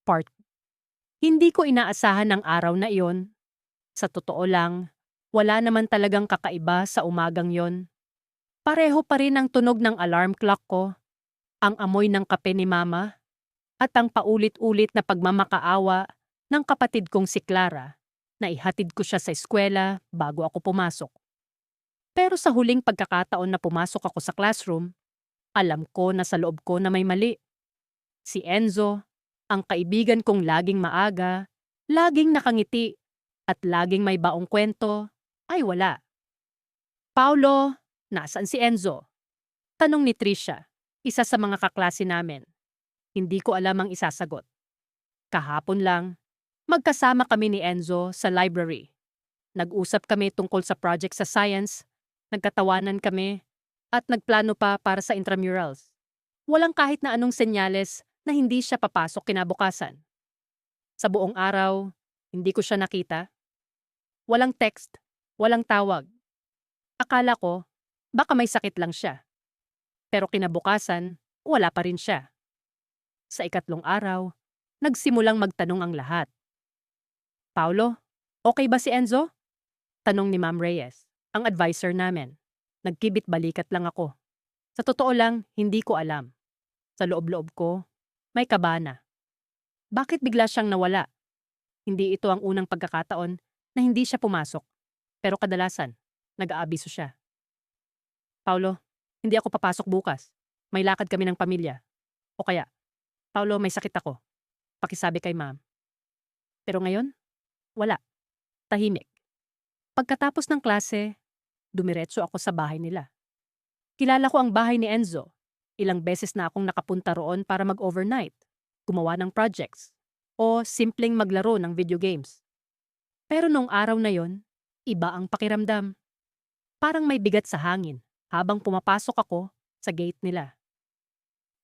Part. Hindi ko inaasahan ang araw na iyon. Sa totoo lang, wala naman talagang kakaiba sa umagang yon. Pareho pa rin ang tunog ng alarm clock ko, ang amoy ng kape ni Mama, at ang paulit-ulit na pagmamakaawa ng kapatid kong si Clara na ihatid ko siya sa eskwela bago ako pumasok. Pero sa huling pagkakataon na pumasok ako sa classroom, alam ko na sa loob ko na may mali. Si Enzo, ang kaibigan kong laging maaga, laging nakangiti, at laging may baong kwento, ay wala. Paulo, nasaan si Enzo? Tanong ni Trisha, isa sa mga kaklase namin. Hindi ko alam ang isasagot. Kahapon lang, magkasama kami ni Enzo sa library. Nag-usap kami tungkol sa project sa science, nagkatawanan kami, at nagplano pa para sa intramurals. Walang kahit na anong senyales na hindi siya papasok kinabukasan. Sa buong araw, hindi ko siya nakita. Walang text, walang tawag. Akala ko, baka may sakit lang siya. Pero kinabukasan, wala pa rin siya. Sa ikatlong araw, nagsimulang magtanong ang lahat. Paulo, okay ba si Enzo? Tanong ni Ma'am Reyes, ang advisor namin. Nagkibit balikat lang ako. Sa totoo lang, hindi ko alam. Sa loob-loob ko, may kabana. Bakit bigla siyang nawala? Hindi ito ang unang pagkakataon na hindi siya pumasok. Pero kadalasan, nag-aabiso siya. Paulo, hindi ako papasok bukas. May lakad kami ng pamilya. O kaya, Paulo, may sakit ako. Pakisabi kay Ma'am. Pero ngayon, wala. Tahimik. Pagkatapos ng klase, dumiretso ako sa bahay nila. Kilala ko ang bahay ni Enzo. Ilang beses na akong nakapunta roon para mag-overnight, gumawa ng projects, o simpleng maglaro ng video games. Pero nung araw na yon, iba ang pakiramdam. Parang may bigat sa hangin habang pumapasok ako sa gate nila.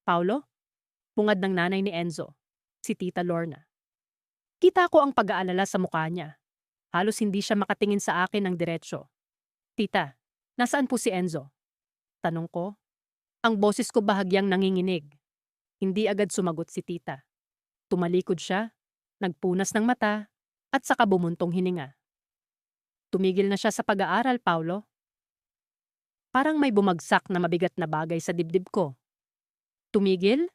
Paulo? Bungad ng nanay ni Enzo, si Tita Lorna. Kita ko ang pag-aalala sa mukha niya. Halos hindi siya makatingin sa akin ng diretsyo. Tita, nasaan po si Enzo? Tanong ko. Ang boses ko bahagyang nanginginig. Hindi agad sumagot si tita. Tumalikod siya, nagpunas ng mata, at saka bumuntong hininga. Tumigil na siya sa pag-aaral, Paulo. Parang may bumagsak na mabigat na bagay sa dibdib ko. Tumigil?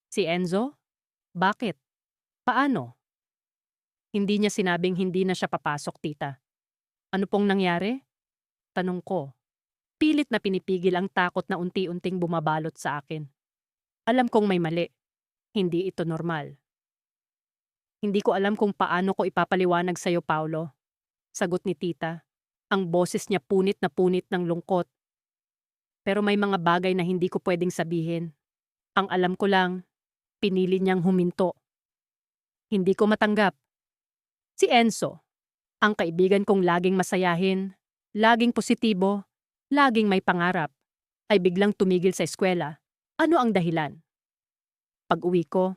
Si Enzo? Bakit? Paano? Hindi niya sinabing hindi na siya papasok, tita. Ano pong nangyari? Tanong ko. Pilit na pinipigil ang takot na unti-unting bumabalot sa akin. Alam kong may mali. Hindi ito normal. Hindi ko alam kung paano ko ipapaliwanag sa'yo, Paulo. Sagot ni tita. Ang boses niya punit na punit ng lungkot. Pero may mga bagay na hindi ko pwedeng sabihin. Ang alam ko lang, pinili niyang huminto. Hindi ko matanggap. Si Enzo, ang kaibigan kong laging masayahin, laging positibo, laging may pangarap, ay biglang tumigil sa eskwela. Ano ang dahilan? Pag-uwi ko,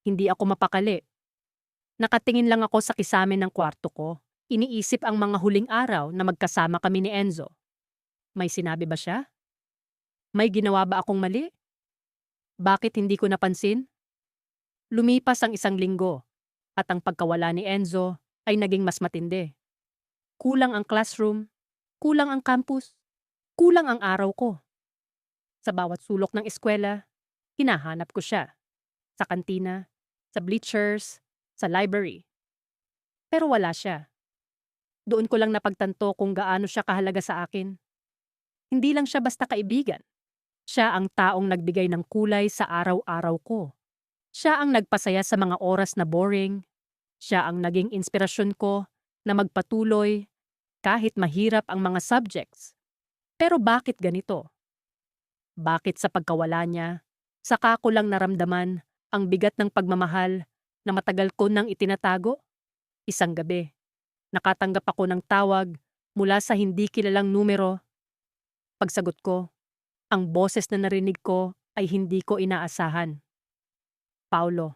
hindi ako mapakali. Nakatingin lang ako sa kisame ng kwarto ko. Iniisip ang mga huling araw na magkasama kami ni Enzo. May sinabi ba siya? May ginawa ba akong mali? Bakit hindi ko napansin? Lumipas ang isang linggo at ang pagkawala ni Enzo ay naging mas matindi. Kulang ang classroom, kulang ang campus, kulang ang araw ko. Sa bawat sulok ng eskwela, hinahanap ko siya. Sa kantina, sa bleachers, sa library. Pero wala siya. Doon ko lang napagtanto kung gaano siya kahalaga sa akin. Hindi lang siya basta kaibigan. Siya ang taong nagbigay ng kulay sa araw-araw ko. Siya ang nagpasaya sa mga oras na boring. Siya ang naging inspirasyon ko na magpatuloy kahit mahirap ang mga subjects. Pero bakit ganito? Bakit sa pagkawala niya, saka ko lang naramdaman ang bigat ng pagmamahal na matagal ko nang itinatago? Isang gabi, nakatanggap ako ng tawag mula sa hindi kilalang numero. Pagsagot ko, ang boses na narinig ko ay hindi ko inaasahan. Paulo.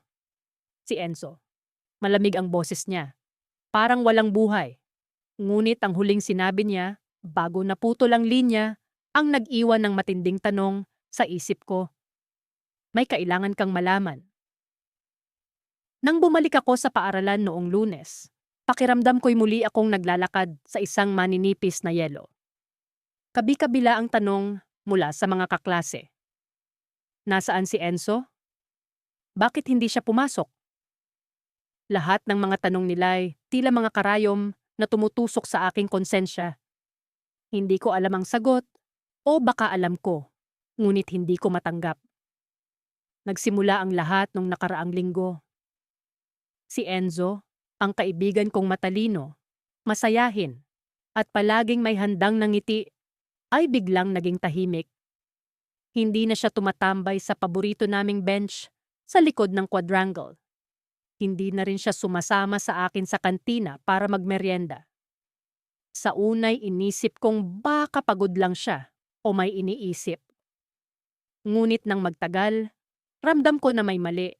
Si Enzo. Malamig ang boses niya. Parang walang buhay. Ngunit ang huling sinabi niya, bago naputol ang linya, ang nag-iwan ng matinding tanong sa isip ko. May kailangan kang malaman. Nang bumalik ako sa paaralan noong Lunes, pakiramdam ko'y muli akong naglalakad sa isang maninipis na yelo. Kabi-kabila ang tanong mula sa mga kaklase. Nasaan si Enzo? Bakit hindi siya pumasok? Lahat ng mga tanong nila'y tila mga karayom na tumutusok sa aking konsensya. Hindi ko alam ang sagot, o baka alam ko, ngunit hindi ko matanggap. Nagsimula ang lahat nung nakaraang linggo. Si Enzo, ang kaibigan kong matalino, masayahin, at palaging may handang nangiti, ay biglang naging tahimik. Hindi na siya tumatambay sa paborito naming bench sa likod ng quadrangle. Hindi na rin siya sumasama sa akin sa kantina para magmeryenda. Sa unay inisip kong baka pagod lang siya o may iniisip. Ngunit nang magtagal, ramdam ko na may mali.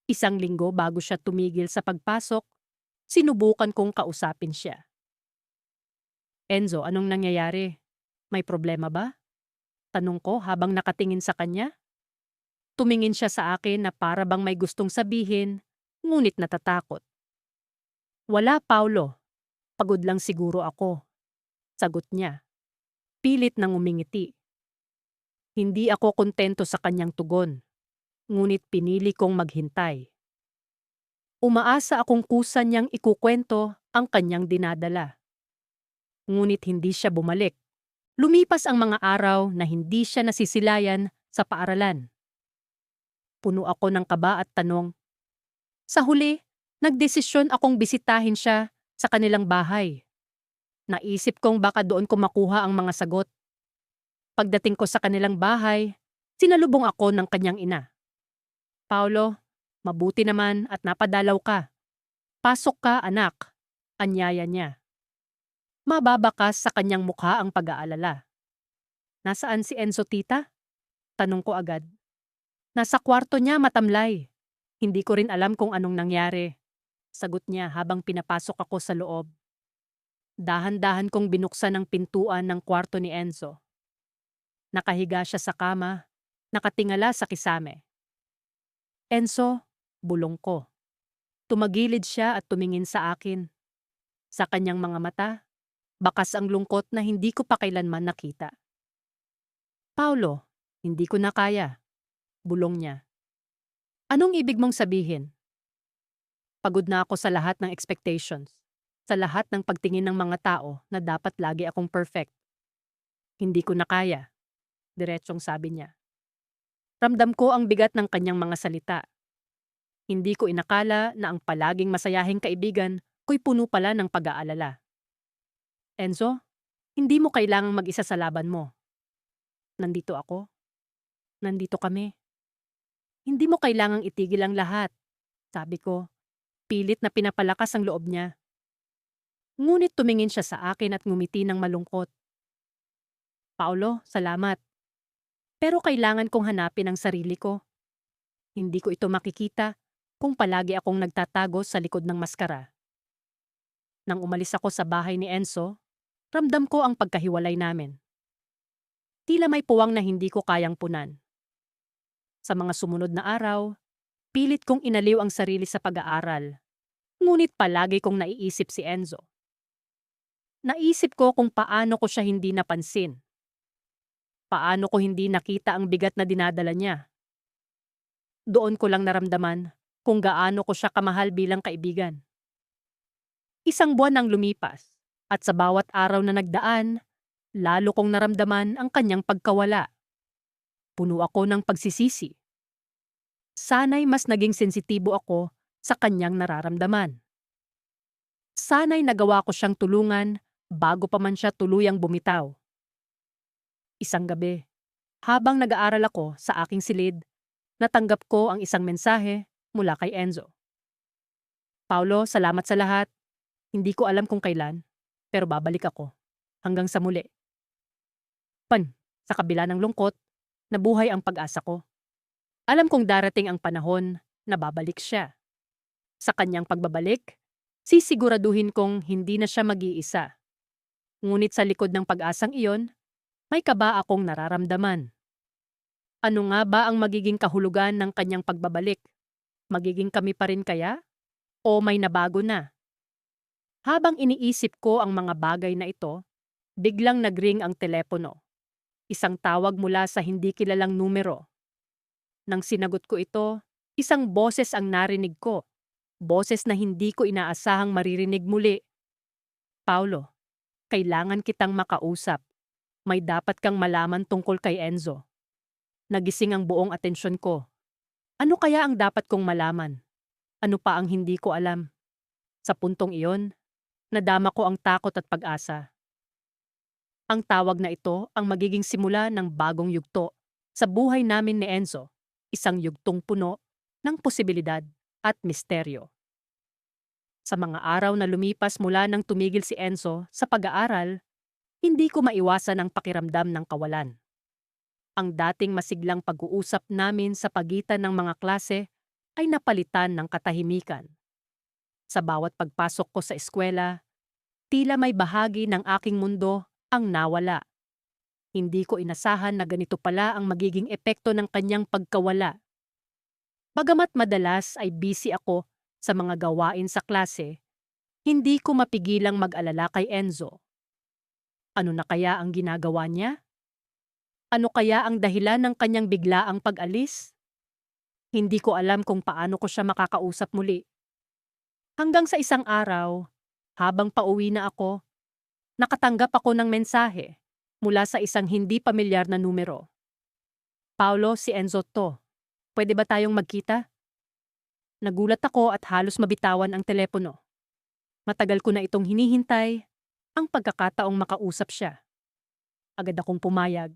Isang linggo bago siya tumigil sa pagpasok, sinubukan kong kausapin siya. Enzo, anong nangyayari? May problema ba? Tanong ko habang nakatingin sa kanya. Tumingin siya sa akin na para bang may gustong sabihin, ngunit natatakot. Wala, Paulo. Pagod lang siguro ako. Sagot niya. Pilit nang umingiti. Hindi ako kontento sa kanyang tugon, ngunit pinili kong maghintay. Umaasa akong kusa niyang ikukwento ang kanyang dinadala. Ngunit hindi siya bumalik. Lumipas ang mga araw na hindi siya nasisilayan sa paaralan. Puno ako ng kaba at tanong. Sa huli, nagdesisyon akong bisitahin siya sa kanilang bahay. Naisip kong baka doon ko makuha ang mga sagot. Pagdating ko sa kanilang bahay, sinalubong ako ng kanyang ina. Paulo, mabuti naman at napadalaw ka. Pasok ka, anak, anyaya niya. Mababakas sa kanyang mukha ang pag-aalala. Nasaan si Enzo, tita? Tanong ko agad. Nasa kwarto niya, matamlay. Hindi ko rin alam kung anong nangyari. Sagot niya habang pinapasok ako sa loob. Dahan-dahan kong binuksan ang pintuan ng kwarto ni Enzo. Nakahiga siya sa kama, nakatingala sa kisame. Enzo, bulong ko. Tumagilid siya at tumingin sa akin. Sa kanyang mga mata, bakas ang lungkot na hindi ko pa kailanman nakita. Paulo, hindi ko na kaya. Bulong niya. Anong ibig mong sabihin? Pagod na ako sa lahat ng expectations. Sa lahat ng pagtingin ng mga tao na dapat lagi akong perfect. Hindi ko na kaya. Diretsong sabi niya. Ramdam ko ang bigat ng kanyang mga salita. Hindi ko inakala na ang palaging masayahing kaibigan ko'y puno pala ng pag-aalala. Enzo, hindi mo kailangang mag-isa sa laban mo. Nandito ako. Nandito kami. Hindi mo kailangang itigil ang lahat. Sabi ko, pilit na pinapalakas ang loob niya. Ngunit tumingin siya sa akin at ngumiti ng malungkot. Paulo, salamat. Pero kailangan kong hanapin ang sarili ko. Hindi ko ito makikita kung palagi akong nagtatago sa likod ng maskara. Nang umalis ako sa bahay ni Enzo, ramdam ko ang pagkahiwalay namin. Tila may puwang na hindi ko kayang punan. Sa mga sumunod na araw, pilit kong inaliw ang sarili sa pag-aaral. Ngunit palagi kong naiisip si Enzo. Naisip ko kung paano ko siya hindi napansin. Paano ko hindi nakita ang bigat na dinadala niya. Doon ko lang naramdaman kung gaano ko siya kamahal bilang kaibigan. Isang buwan ang lumipas at sa bawat araw na nagdaan, lalo kong naramdaman ang kanyang pagkawala. Puno ako ng pagsisisi. Sana'y mas naging sensitibo ako sa kanyang nararamdaman. Sana'y nagawa ko siyang tulungan bago pa man siya tuluyang bumitaw. Isang gabi, habang nag-aaral ako sa aking silid, natanggap ko ang isang mensahe mula kay Enzo. Paulo, salamat sa lahat. Hindi ko alam kung kailan, pero babalik ako. Hanggang sa muli. Sa kabila ng lungkot, nabuhay ang pag-asa ko. Alam kong darating ang panahon na babalik siya. Sa kanyang pagbabalik, sisiguraduhin kong hindi na siya mag-iisa. Ngunit sa likod ng pag-asang iyon, may kaba akong nararamdaman. Ano nga ba ang magiging kahulugan ng kanyang pagbabalik? Magiging kami pa rin kaya? O may nabago na? Habang iniisip ko ang mga bagay na ito, biglang nagring ang telepono. Isang tawag mula sa hindi kilalang numero. Nang sinagot ko ito, isang boses ang narinig ko. Boses na hindi ko inaasahang maririnig muli. Paulo, kailangan kitang makausap. May dapat kang malaman tungkol kay Enzo. Nagising ang buong atensyon ko. Ano kaya ang dapat kong malaman? Ano pa ang hindi ko alam? Sa puntong iyon, nadama ko ang takot at pag-asa. Ang tawag na ito ang magiging simula ng bagong yugto sa buhay namin ni Enzo, isang yugtong puno ng posibilidad at misteryo. Sa mga araw na lumipas mula nang tumigil si Enzo sa pag-aaral, hindi ko maiwasan ang pakiramdam ng kawalan. Ang dating masiglang pag-uusap namin sa pagitan ng mga klase ay napalitan ng katahimikan. Sa bawat pagpasok ko sa eskwela, tila may bahagi ng aking mundo ang nawala. Hindi ko inasahan na ganito pala ang magiging epekto ng kanyang pagkawala. Bagamat madalas ay busy ako sa mga gawain sa klase, hindi ko mapigilang mag-alala kay Enzo. Ano na kaya ang ginagawa niya? Ano kaya ang dahilan ng kanyang biglaang pag-alis? Hindi ko alam kung paano ko siya makakausap muli. Hanggang sa isang araw, habang pauwi na ako, nakatanggap ako ng mensahe mula sa isang hindi pamilyar na numero. Paulo, si Enzo to. Pwede ba tayong magkita? Nagulat ako at halos mabitawan ang telepono. Matagal ko na itong hinihintay ang pagkakataong makausap siya. Agad akong pumayag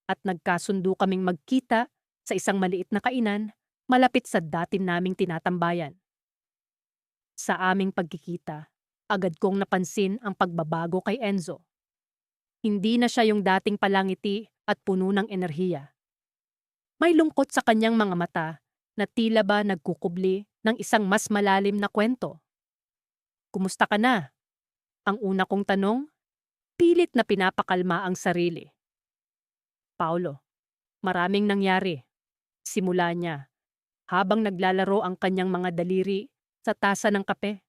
at nagkasundo kaming magkita sa isang maliit na kainan malapit sa dati naming tinatambayan. Sa aming pagkikita, agad kong napansin ang pagbabago kay Enzo. Hindi na siya yung dating palangiti at puno ng enerhiya. May lungkot sa kanyang mga mata na tila ba nagkukubli ng isang mas malalim na kwento. Kumusta ka na? Ang una kong tanong, pilit na pinapakalma ang sarili. Paulo, maraming nangyari. Simula niya, habang naglalaro ang kanyang mga daliri sa tasa ng kape.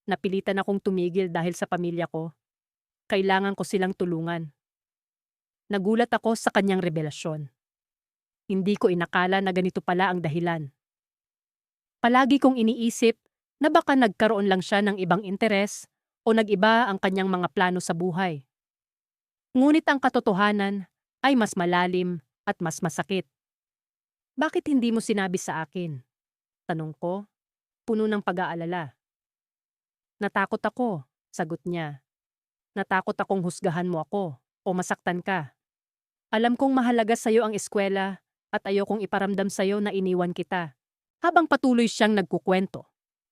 Napilitan akong tumigil dahil sa pamilya ko. Kailangan ko silang tulungan. Nagulat ako sa kanyang revelasyon. Hindi ko inakala na ganito pala ang dahilan. Palagi kong iniisip na baka nagkaroon lang siya ng ibang interes o nag-iba ang kanyang mga plano sa buhay. Ngunit ang katotohanan ay mas malalim at mas masakit. Bakit hindi mo sinabi sa akin? Tanong ko, puno ng pag-aalala. Natakot ako, sagot niya. Natakot akong husgahan mo ako o masaktan ka. Alam kong mahalaga sa'yo ang eskwela at ayokong iparamdam sa'yo na iniwan kita. Habang patuloy siyang nagkukwento,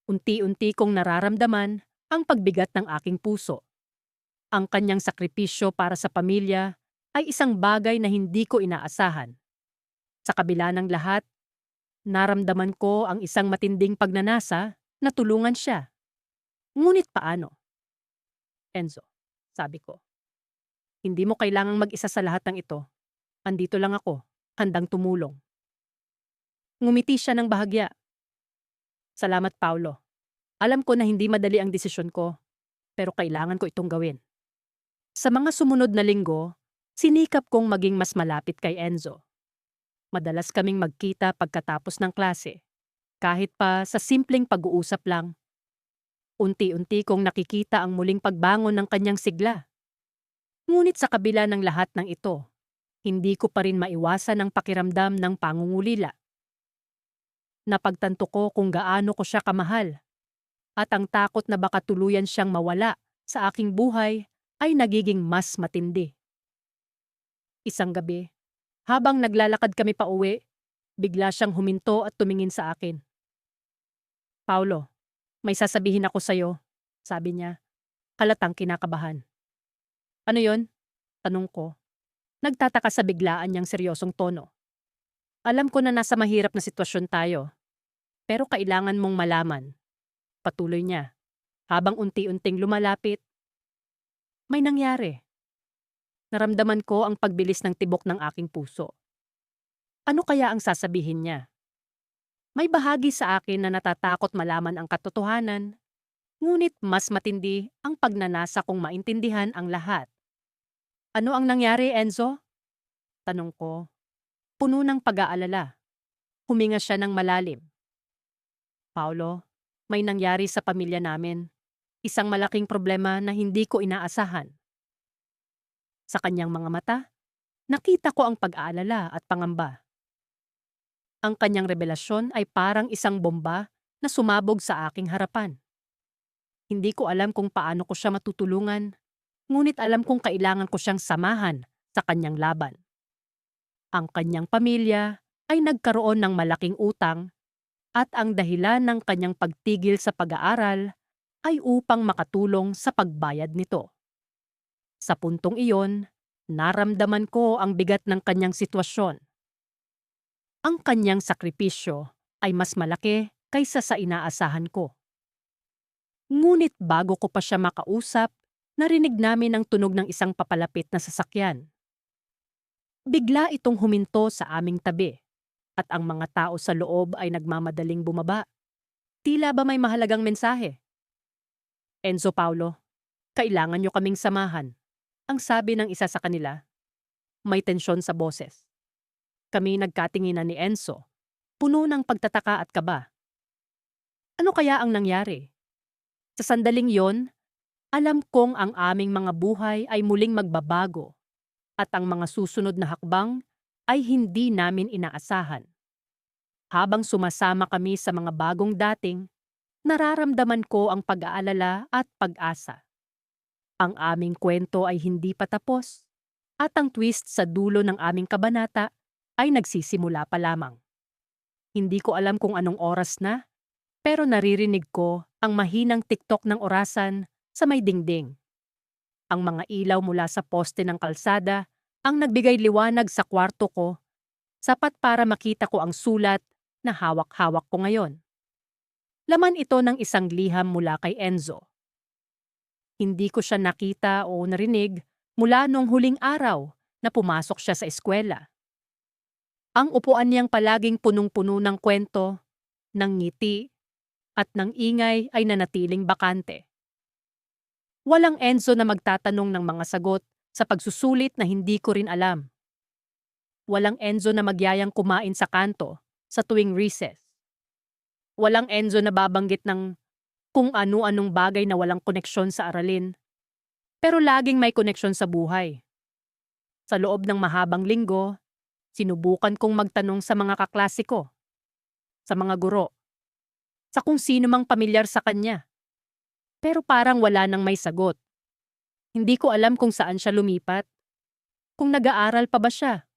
unti-unti kong nararamdaman ang pagbigat ng aking puso. Ang kanyang sakripisyo para sa pamilya ay isang bagay na hindi ko inaasahan. Sa kabila ng lahat, naramdaman ko ang isang matinding pagnanasa na tulungan siya. Ngunit paano? Enzo, sabi ko, hindi mo kailangang mag-isa sa lahat ng ito. Andito lang ako, handang tumulong. Ngumiti siya ng bahagya. Salamat, Paulo. Alam ko na hindi madali ang desisyon ko, pero kailangan ko itong gawin. Sa mga sumunod na linggo, sinikap kong maging mas malapit kay Enzo. Madalas kaming magkita pagkatapos ng klase, kahit pa sa simpleng pag-uusap lang. Unti-unti kong nakikita ang muling pagbangon ng kanyang sigla. Ngunit sa kabila ng lahat ng ito, hindi ko pa rin maiwasan ang pakiramdam ng pangungulila. Napagtanto ko kung gaano ko siya kamahal, at ang takot na baka tuluyan siyang mawala sa aking buhay ay nagiging mas matindi. Isang gabi, habang naglalakad kami pauwi, bigla siyang huminto at tumingin sa akin. Paulo, may sasabihin ako sa'yo, sabi niya, halatang kinakabahan. Ano yon? Tanong ko. Nagtataka sa biglaan niyang seryosong tono. Alam ko na nasa mahirap na sitwasyon tayo, pero kailangan mong malaman. Patuloy niya, habang unti-unting lumalapit. May nangyari. Naramdaman ko ang pagbilis ng tibok ng aking puso. Ano kaya ang sasabihin niya? May bahagi sa akin na natatakot malaman ang katotohanan, ngunit mas matindi ang pagnanasa kong maintindihan ang lahat. Ano ang nangyari, Enzo? Tanong ko, puno ng pag-aalala. Huminga siya ng malalim. Paolo, may nangyari sa pamilya namin. Isang malaking problema na hindi ko inaasahan. Sa kanyang mga mata, nakita ko ang pag-aalala at pangamba. Ang kanyang revelasyon ay parang isang bomba na sumabog sa aking harapan. Hindi ko alam kung paano ko siya matutulungan, ngunit alam kong kailangan ko siyang samahan sa kanyang laban. Ang kanyang pamilya ay nagkaroon ng malaking utang at ang dahilan ng kanyang pagtigil sa pag-aaral ay upang makatulong sa pagbayad nito. Sa puntong iyon, naramdaman ko ang bigat ng kanyang sitwasyon. Ang kanyang sakripisyo ay mas malaki kaysa sa inaasahan ko. Ngunit bago ko pa siya makausap, narinig namin ang tunog ng isang papalapit na sasakyan. Bigla itong huminto sa aming tabi at ang mga tao sa loob ay nagmamadaling bumaba. Tila ba may mahalagang mensahe? Enzo, Paulo, kailangan nyo kaming samahan. Ang sabi ng isa sa kanila. May tensyon sa boses. Kami nagkatinginan ni Enzo, puno ng pagtataka at kaba. Ano kaya ang nangyari? Sa sandaling yon, alam kong ang aming mga buhay ay muling magbabago at ang mga susunod na hakbang ay hindi namin inaasahan. Habang sumasama kami sa mga bagong dating, nararamdaman ko ang pag-aalala at pag-asa. Ang aming kwento ay hindi pa tapos at ang twist sa dulo ng aming kabanata ay nagsisimula pa lamang. Hindi ko alam kung anong oras na, pero naririnig ko ang mahinang tiktok ng orasan sa may dingding. Ang mga ilaw mula sa poste ng kalsada ang nagbigay liwanag sa kwarto ko, sapat para makita ko ang sulat na hawak-hawak ko ngayon. Laman ito ng isang liham mula kay Enzo. Hindi ko siya nakita o narinig mula nung huling araw na pumasok siya sa eskwela. Ang upuan niyang palaging punong-puno ng kwento, ng ngiti, at ng ingay ay nanatiling bakante. Walang Enzo na magtatanong ng mga sagot sa pagsusulit na hindi ko rin alam. Walang Enzo na magyayang kumain sa kanto sa tuwing recess. Walang Enzo na babanggit ng kung ano-anong bagay na walang koneksyon sa aralin, pero laging may koneksyon sa buhay. Sa loob ng mahabang linggo, sinubukan kong magtanong sa mga kaklase ko, sa mga guro, sa kung sino mang pamilyar sa kanya. Pero parang wala nang may sagot. Hindi ko alam kung saan siya lumipat, kung nag-aaral pa ba siya,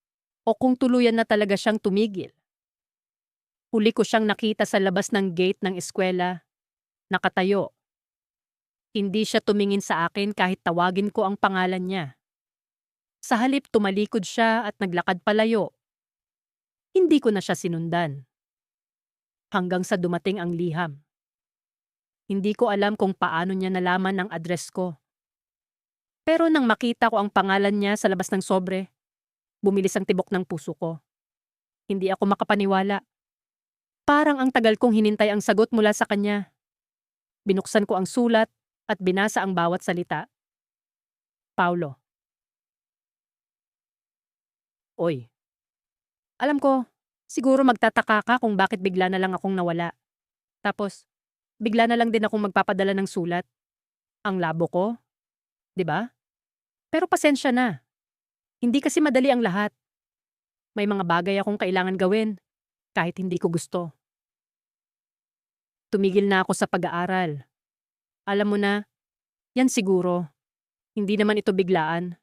o kung tuluyan na talaga siyang tumigil. Huli ko siyang nakita sa labas ng gate ng eskwela, nakatayo. Hindi siya tumingin sa akin kahit tawagin ko ang pangalan niya. Sa halip tumalikod siya at naglakad palayo. Hindi ko na siya sinundan. Hanggang sa dumating ang liham. Hindi ko alam kung paano niya nalaman ang address ko. Pero nang makita ko ang pangalan niya sa labas ng sobre, bumilis ang tibok ng puso ko. Hindi ako makapaniwala. Parang ang tagal kong hinintay ang sagot mula sa kanya. Binuksan ko ang sulat at binasa ang bawat salita. Paulo. Oy, alam ko, siguro magtataka ka kung bakit bigla na lang akong nawala. Tapos, bigla na lang din akong magpapadala ng sulat. Ang labo ko, 'di ba? Pero pasensya na. Hindi kasi madali ang lahat. May mga bagay akong kailangan gawin, kahit hindi ko gusto. Tumigil na ako sa pag-aaral. Alam mo na, yan siguro. Hindi naman ito biglaan.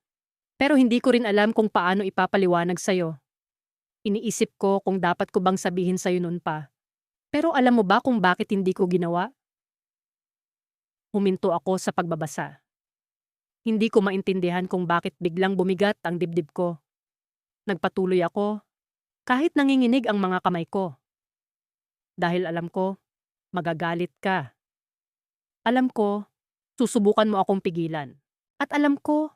Pero hindi ko rin alam kung paano ipapaliwanag sa'yo. Iniisip ko kung dapat ko bang sabihin sa'yo noon pa. Pero alam mo ba kung bakit hindi ko ginawa? Huminto ako sa pagbabasa. Hindi ko maintindihan kung bakit biglang bumigat ang dibdib ko. Nagpatuloy ako, kahit nanginginig ang mga kamay ko. Dahil alam ko, magagalit ka. Alam ko, susubukan mo akong pigilan. At alam ko,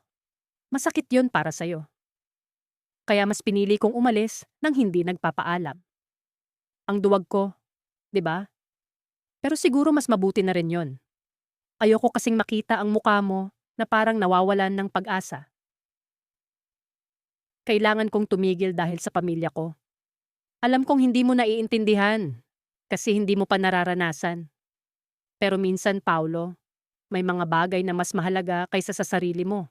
masakit yon para sa'yo. Kaya mas pinili kong umalis nang hindi nagpapaalam. Ang duwag ko, 'di ba? Pero siguro mas mabuti na rin yon. Ayoko kasing makita ang mukha mo na parang nawawalan ng pag-asa. Kailangan kong tumigil dahil sa pamilya ko. Alam kong hindi mo naiintindihan kasi hindi mo pa nararanasan. Pero minsan, Paulo, may mga bagay na mas mahalaga kaysa sa sarili mo.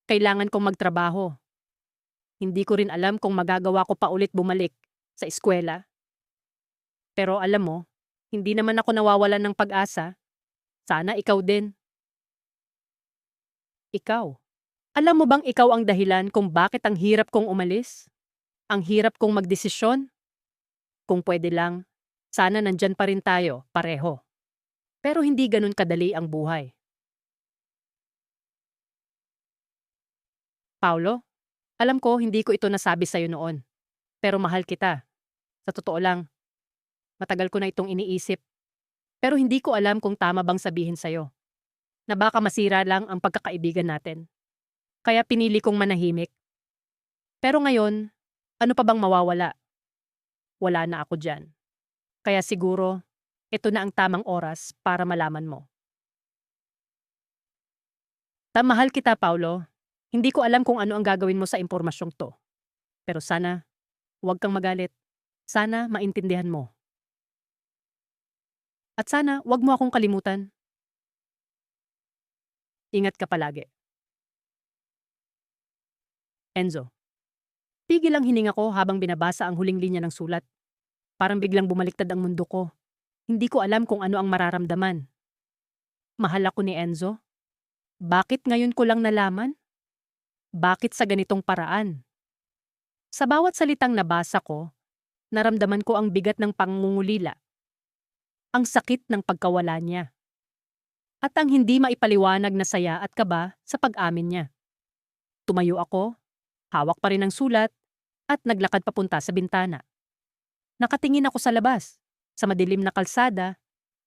Kailangan kong magtrabaho. Hindi ko rin alam kung magagawa ko pa ulit bumalik sa eskwela. Pero alam mo, hindi naman ako nawawalan ng pag-asa. Sana ikaw din. Ikaw. Alam mo bang ikaw ang dahilan kung bakit ang hirap kong umalis? Ang hirap kong magdesisyon? Kung pwede lang, sana nandyan pa rin tayo, pareho. Pero hindi ganun kadali ang buhay. Paulo, alam ko hindi ko ito nasabi sa'yo noon. Pero mahal kita. Sa totoo lang, matagal ko na itong iniisip. Pero hindi ko alam kung tama bang sabihin sa'yo. Na baka masira lang ang pagkakaibigan natin. Kaya pinili kong manahimik. Pero ngayon, ano pa bang mawawala? Wala na ako dyan. Kaya siguro, ito na ang tamang oras para malaman mo. Mahal kita, Paulo. Hindi ko alam kung ano ang gagawin mo sa impormasyong to. Pero sana, huwag kang magalit. Sana maintindihan mo. At sana, huwag mo akong kalimutan. Ingat ka palagi. Enzo. Tigil ang hininga ko habang binabasa ang huling linya ng sulat. Parang biglang bumaliktad ang mundo ko. Hindi ko alam kung ano ang mararamdaman. Mahal ako ni Enzo? Bakit ngayon ko lang nalaman? Bakit sa ganitong paraan? Sa bawat salitang nabasa ko, naramdaman ko ang bigat ng pangungulila. Ang sakit ng pagkawala niya. At ang hindi maipaliwanag na saya at kaba sa pag-amin niya. Tumayo ako, hawak pa rin ang sulat, at naglakad papunta sa bintana. Nakatingin ako sa labas, sa madilim na kalsada,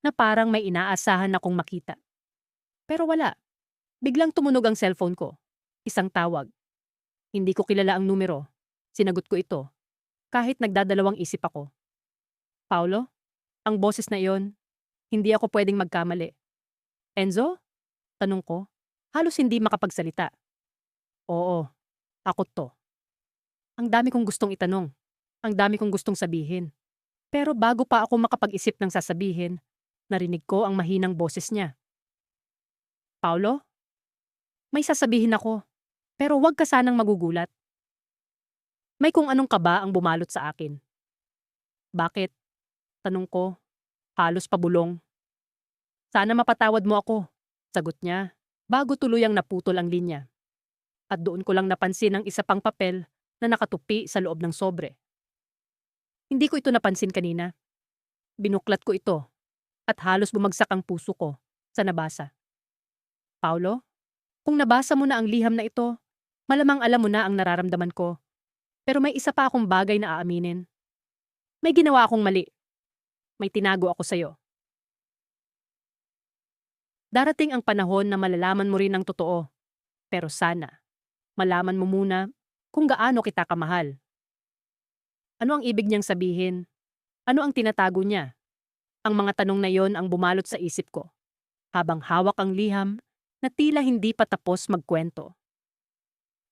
na parang may inaasahan akong makita. Pero wala. Biglang tumunog ang cellphone ko. Isang tawag. Hindi ko kilala ang numero. Sinagot ko ito. Kahit nagdadalawang isip ako. Paulo? Ang boses na iyon, hindi ako pwedeng magkamali. Enzo? Tanong ko. Halos hindi makapagsalita. Oo, ako to. Ang dami kong gustong itanong. Ang dami kong gustong sabihin. Pero bago pa ako makapag-isip ng sasabihin, narinig ko ang mahinang boses niya. Paulo? May sasabihin ako, pero huwag ka sanang magugulat. May kung anong kaba ang bumalot sa akin. Bakit? Tanong ko, halos pabulong. Sana mapatawad mo ako, sagot niya, bago tuluyang naputol ang linya. At doon ko lang napansin ang isa pang papel na nakatupi sa loob ng sobre. Hindi ko ito napansin kanina. Binuklat ko ito at halos bumagsak ang puso ko sa nabasa. Paulo, kung nabasa mo na ang liham na ito, malamang alam mo na ang nararamdaman ko. Pero may isa pa akong bagay na aaminin. May ginawa akong mali. May tinago ako sa'yo. Darating ang panahon na malalaman mo rin ang totoo. Pero sana, malaman mo muna kung gaano kita kamahal. Ano ang ibig niyang sabihin? Ano ang tinatago niya? Ang mga tanong na yon ang bumalot sa isip ko. Habang hawak ang liham na tila hindi pa tapos magkwento.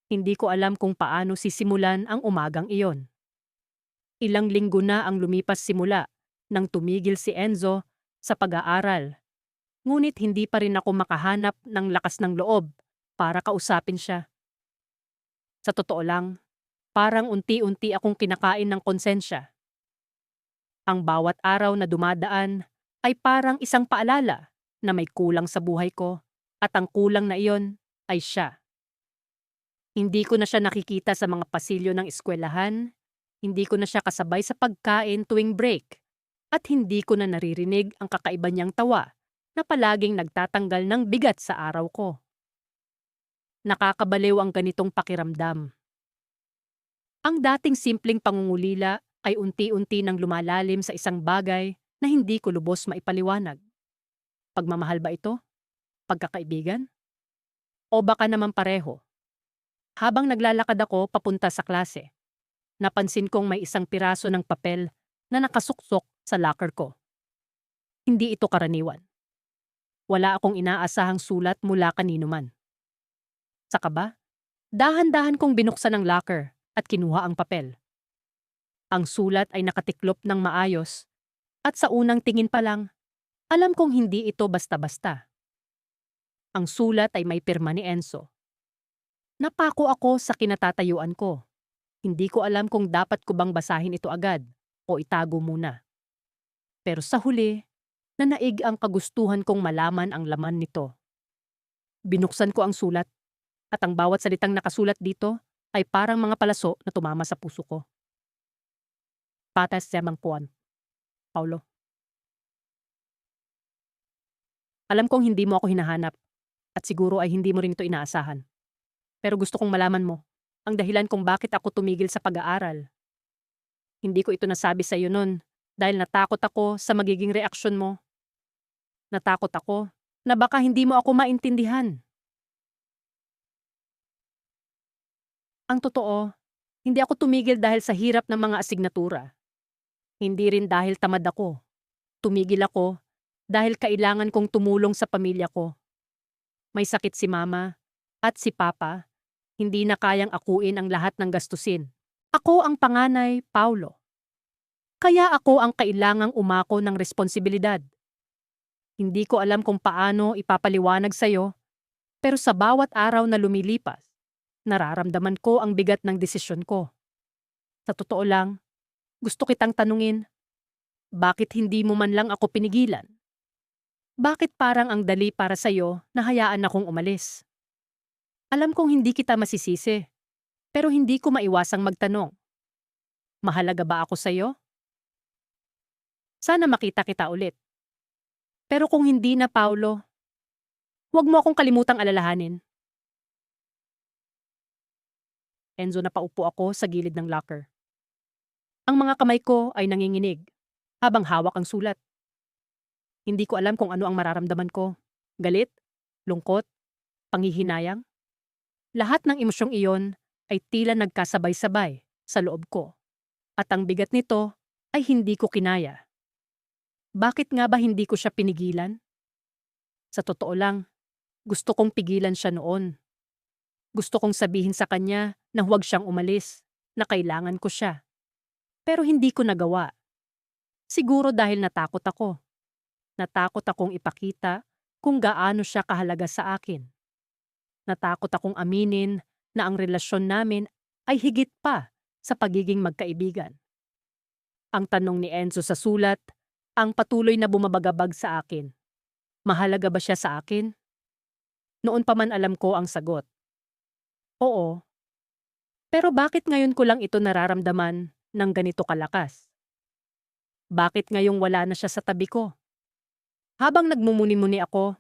Hindi ko alam kung paano sisimulan ang umagang iyon. Ilang linggo na ang lumipas simula nang tumigil si Enzo sa pag-aaral. Ngunit hindi pa rin ako makahanap ng lakas ng loob para kausapin siya. Sa totoo lang, parang unti-unti akong kinakain ng konsensya. Ang bawat araw na dumadaan ay parang isang paalala na may kulang sa buhay ko at ang kulang na iyon ay siya. Hindi ko na siya nakikita sa mga pasilyo ng eskwelahan, hindi ko na siya kasabay sa pagkain tuwing break, at hindi ko na naririnig ang kakaiba niyang tawa na palaging nagtatanggal ng bigat sa araw ko. Nakakabaliw ang ganitong pakiramdam. Ang dating simpleng pangungulila ay unti-unti nang lumalalim sa isang bagay na hindi ko lubos maipaliwanag. Pagmamahal ba ito? Pagkakaibigan? O baka naman pareho? Habang naglalakad ako papunta sa klase, napansin kong may isang piraso ng papel na nakasuksok Sa locker ko. Hindi ito karaniwan. Wala akong inaasahang sulat mula kanino man. Saka ba? Dahan-dahan kong binuksan ang locker at kinuha ang papel. Ang sulat ay nakatiklop ng maayos at sa unang tingin pa lang, alam kong hindi ito basta-basta. Ang sulat ay may pirma ni Enzo. Napako ako sa kinatatayuan ko. Hindi ko alam kung dapat ko bang basahin ito agad o itago muna. Pero sa huli, nanaig ang kagustuhan kong malaman ang laman nito. Binuksan ko ang sulat at ang bawat salitang nakasulat dito ay parang mga palaso na tumama sa puso ko. Patas siyamang puan, Paulo. Alam kong hindi mo ako hinahanap at siguro ay hindi mo rin ito inaasahan. Pero gusto kong malaman mo ang dahilan kung bakit ako tumigil sa pag-aaral. Hindi ko ito nasabi sa iyo nun dahil natakot ako sa magiging reaksyon mo. Natakot ako na baka hindi mo ako maintindihan. Ang totoo, hindi ako tumigil dahil sa hirap ng mga asignatura. Hindi rin dahil tamad ako. Tumigil ako dahil kailangan kong tumulong sa pamilya ko. May sakit si mama at si papa. Hindi na kayang akuin ang lahat ng gastusin. Ako ang panganay, Paulo. Kaya ako ang kailangang umako ng responsibilidad. Hindi ko alam kung paano ipapaliwanag sa'yo, pero sa bawat araw na lumilipas, nararamdaman ko ang bigat ng desisyon ko. Sa totoo lang, gusto kitang tanungin, bakit hindi mo man lang ako pinigilan? Bakit parang ang dali para sa'yo na hayaan akong umalis? Alam kong hindi kita masisisi, pero hindi ko maiwasang magtanong. Mahalaga ba ako sa'yo? Sana makita kita ulit. Pero kung hindi na, Paulo, huwag mo akong kalimutang alalahanin. Enzo, napaupo ako sa gilid ng locker. Ang mga kamay ko ay nanginginig habang hawak ang sulat. Hindi ko alam kung ano ang mararamdaman ko. Galit, lungkot, panghihinayang. Lahat ng emosyong iyon ay tila nagkasabay-sabay sa loob ko. At ang bigat nito ay hindi ko kinaya. Bakit nga ba hindi ko siya pinigilan? Sa totoo lang, gusto kong pigilan siya noon. Gusto kong sabihin sa kanya na huwag siyang umalis, na kailangan ko siya. Pero hindi ko nagawa. Siguro dahil natakot ako. Natakot akong ipakita kung gaano siya kahalaga sa akin. Natakot akong aminin na ang relasyon namin ay higit pa sa pagiging magkaibigan. Ang tanong ni Enzo sa sulat, ang patuloy na bumabagabag sa akin. Mahalaga ba siya sa akin? Noon pa man alam ko ang sagot. Oo. Pero bakit ngayon ko lang ito nararamdaman ng ganito kalakas? Bakit ngayong wala na siya sa tabi ko? Habang nagmumuni-muni ako,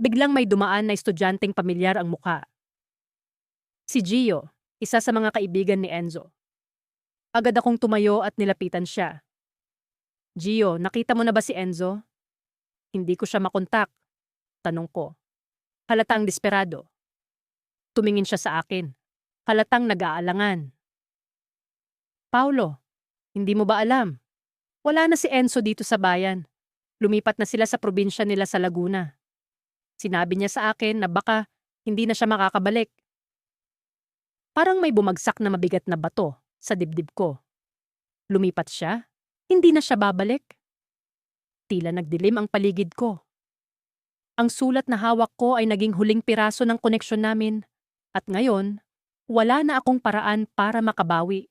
biglang may dumaan na estudyanteng pamilyar ang mukha. Si Gio, isa sa mga kaibigan ni Enzo. Agad akong tumayo at nilapitan siya. Gio, nakita mo na ba si Enzo? Hindi ko siya makontak. Tanong ko. Halatang desperado. Tumingin siya sa akin. Halatang nag-aalangan. Paulo, hindi mo ba alam? Wala na si Enzo dito sa bayan. Lumipat na sila sa probinsya nila sa Laguna. Sinabi niya sa akin na baka hindi na siya makakabalik. Parang may bumagsak na mabigat na bato sa dibdib ko. Lumipat siya? Hindi na siya babalik? Tila nagdilim ang paligid ko. Ang sulat na hawak ko ay naging huling piraso ng koneksyon namin at ngayon, wala na akong paraan para makabawi.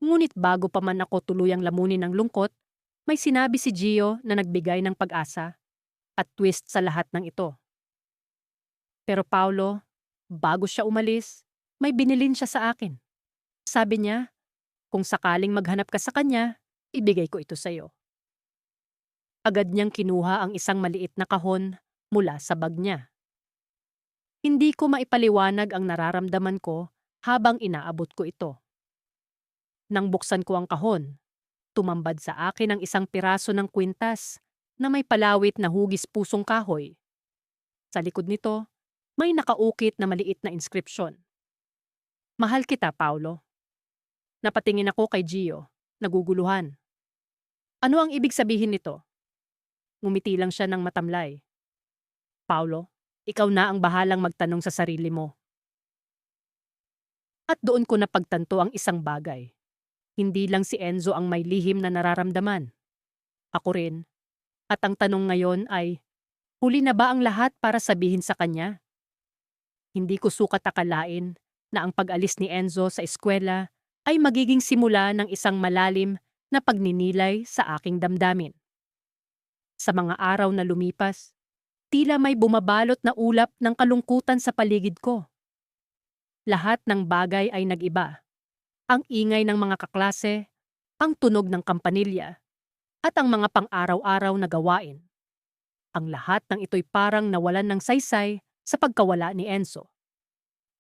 Ngunit bago pa man ako tuluyang lamunin ng lungkot, may sinabi si Gio na nagbigay ng pag-asa at twist sa lahat ng ito. Pero Paulo, bago siya umalis, may binilin siya sa akin. Sabi niya, kung sakaling maghanap ka sa kanya, ibigay ko ito sa'yo. Agad niyang kinuha ang isang maliit na kahon mula sa bag niya. Hindi ko maipaliwanag ang nararamdaman ko habang inaabot ko ito. Nang buksan ko ang kahon, tumambad sa akin ang isang piraso ng kwintas na may palawit na hugis pusong kahoy. Sa likod nito, may nakaukit na maliit na inskripsyon. Mahal kita, Paulo. Napatingin ako kay Gio, naguguluhan. Ano ang ibig sabihin nito? Ngumiti lang siya ng matamlay. Paulo, ikaw na ang bahalang magtanong sa sarili mo. At doon ko napagtanto ang isang bagay. Hindi lang si Enzo ang may lihim na nararamdaman. Ako rin. At ang tanong ngayon ay, huli na ba ang lahat para sabihin sa kanya? Hindi ko sukat akalain na ang pag-alis ni Enzo sa eskwela ay magiging simula ng isang malalim na pagninilay sa aking damdamin. Sa mga araw na lumipas, tila may bumabalot na ulap ng kalungkutan sa paligid ko. Lahat ng bagay ay nag-iba. Ang ingay ng mga kaklase, ang tunog ng kampanilya, at ang mga pang-araw-araw na gawain. Ang lahat ng ito'y parang nawalan ng saysay sa pagkawala ni Enzo.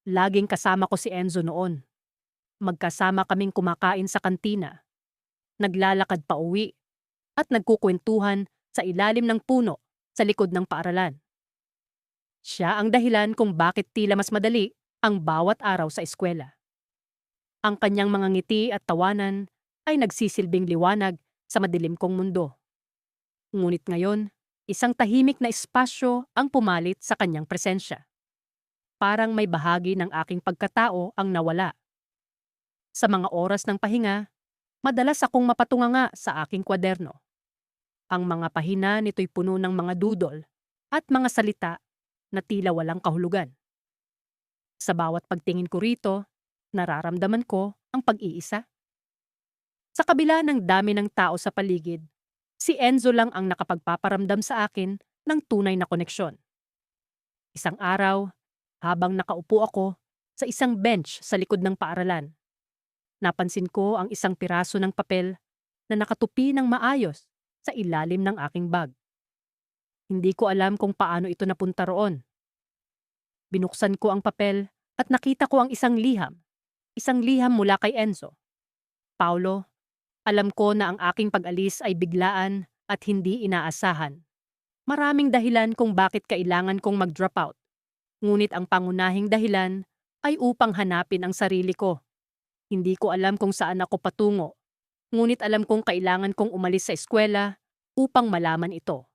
Laging kasama ko si Enzo noon. Magkasama kaming kumakain sa kantina, naglalakad pa uwi, at nagkukwentuhan sa ilalim ng puno sa likod ng paaralan. Siya ang dahilan kung bakit tila mas madali ang bawat araw sa eskwela. Ang kanyang mga ngiti at tawanan ay nagsisilbing liwanag sa madilim kong mundo. Ngunit ngayon, isang tahimik na espasyo ang pumalit sa kanyang presensya. Parang may bahagi ng aking pagkatao ang nawala. Sa mga oras ng pahinga, madalas akong mapatunganga sa aking kwaderno. Ang mga pahina nito'y puno ng mga doodle at mga salita na tila walang kahulugan. Sa bawat pagtingin ko rito, nararamdaman ko ang pag-iisa. Sa kabila ng dami ng tao sa paligid, si Enzo lang ang nakapagpaparamdam sa akin ng tunay na koneksyon. Isang araw, habang nakaupo ako sa isang bench sa likod ng paaralan, napansin ko ang isang piraso ng papel na nakatupi ng maayos sa ilalim ng aking bag. Hindi ko alam kung paano ito napunta roon. Binuksan ko ang papel at nakita ko ang isang liham. Isang liham mula kay Enzo. Paulo, alam ko na ang aking pag-alis ay biglaan at hindi inaasahan. Maraming dahilan kung bakit kailangan kong mag-drop out. Ngunit ang pangunahing dahilan ay upang hanapin ang sarili ko. Hindi ko alam kung saan ako patungo. Ngunit alam kong kailangan kong umalis sa eskwela upang malaman ito.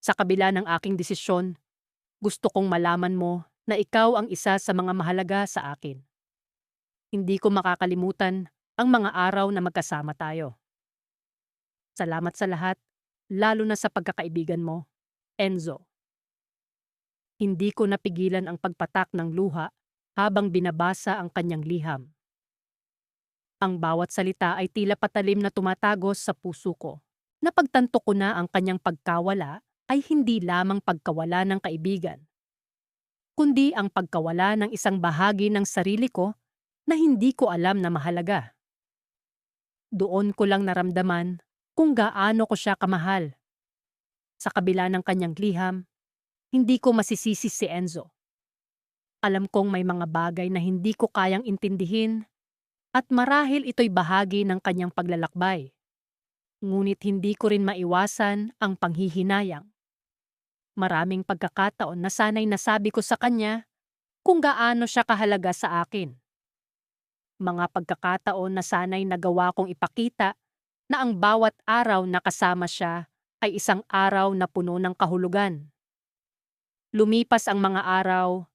Sa kabila ng aking desisyon, gusto kong malaman mo na ikaw ang isa sa mga mahalaga sa akin. Hindi ko makakalimutan ang mga araw na magkasama tayo. Salamat sa lahat, lalo na sa pagkakaibigan mo, Enzo. Hindi ko napigilan ang pagpatak ng luha habang binabasa ang kanyang liham. Ang bawat salita ay tila patalim na tumatagos sa puso ko. Napagtanto ko na ang kanyang pagkawala ay hindi lamang pagkawala ng kaibigan, kundi ang pagkawala ng isang bahagi ng sarili ko na hindi ko alam na mahalaga. Doon ko lang naramdaman kung gaano ko siya kamahal. Sa kabila ng kanyang liham, hindi ko masisisi si Enzo. Alam kong may mga bagay na hindi ko kayang intindihin at marahil ito'y bahagi ng kanyang paglalakbay. Ngunit hindi ko rin maiwasan ang panghihinayang. Maraming pagkakataon na sana'y nasabi ko sa kanya kung gaano siya kahalaga sa akin. Mga pagkakataon na sana'y nagawa kong ipakita na ang bawat araw na kasama siya ay isang araw na puno ng kahulugan. Lumipas ang mga araw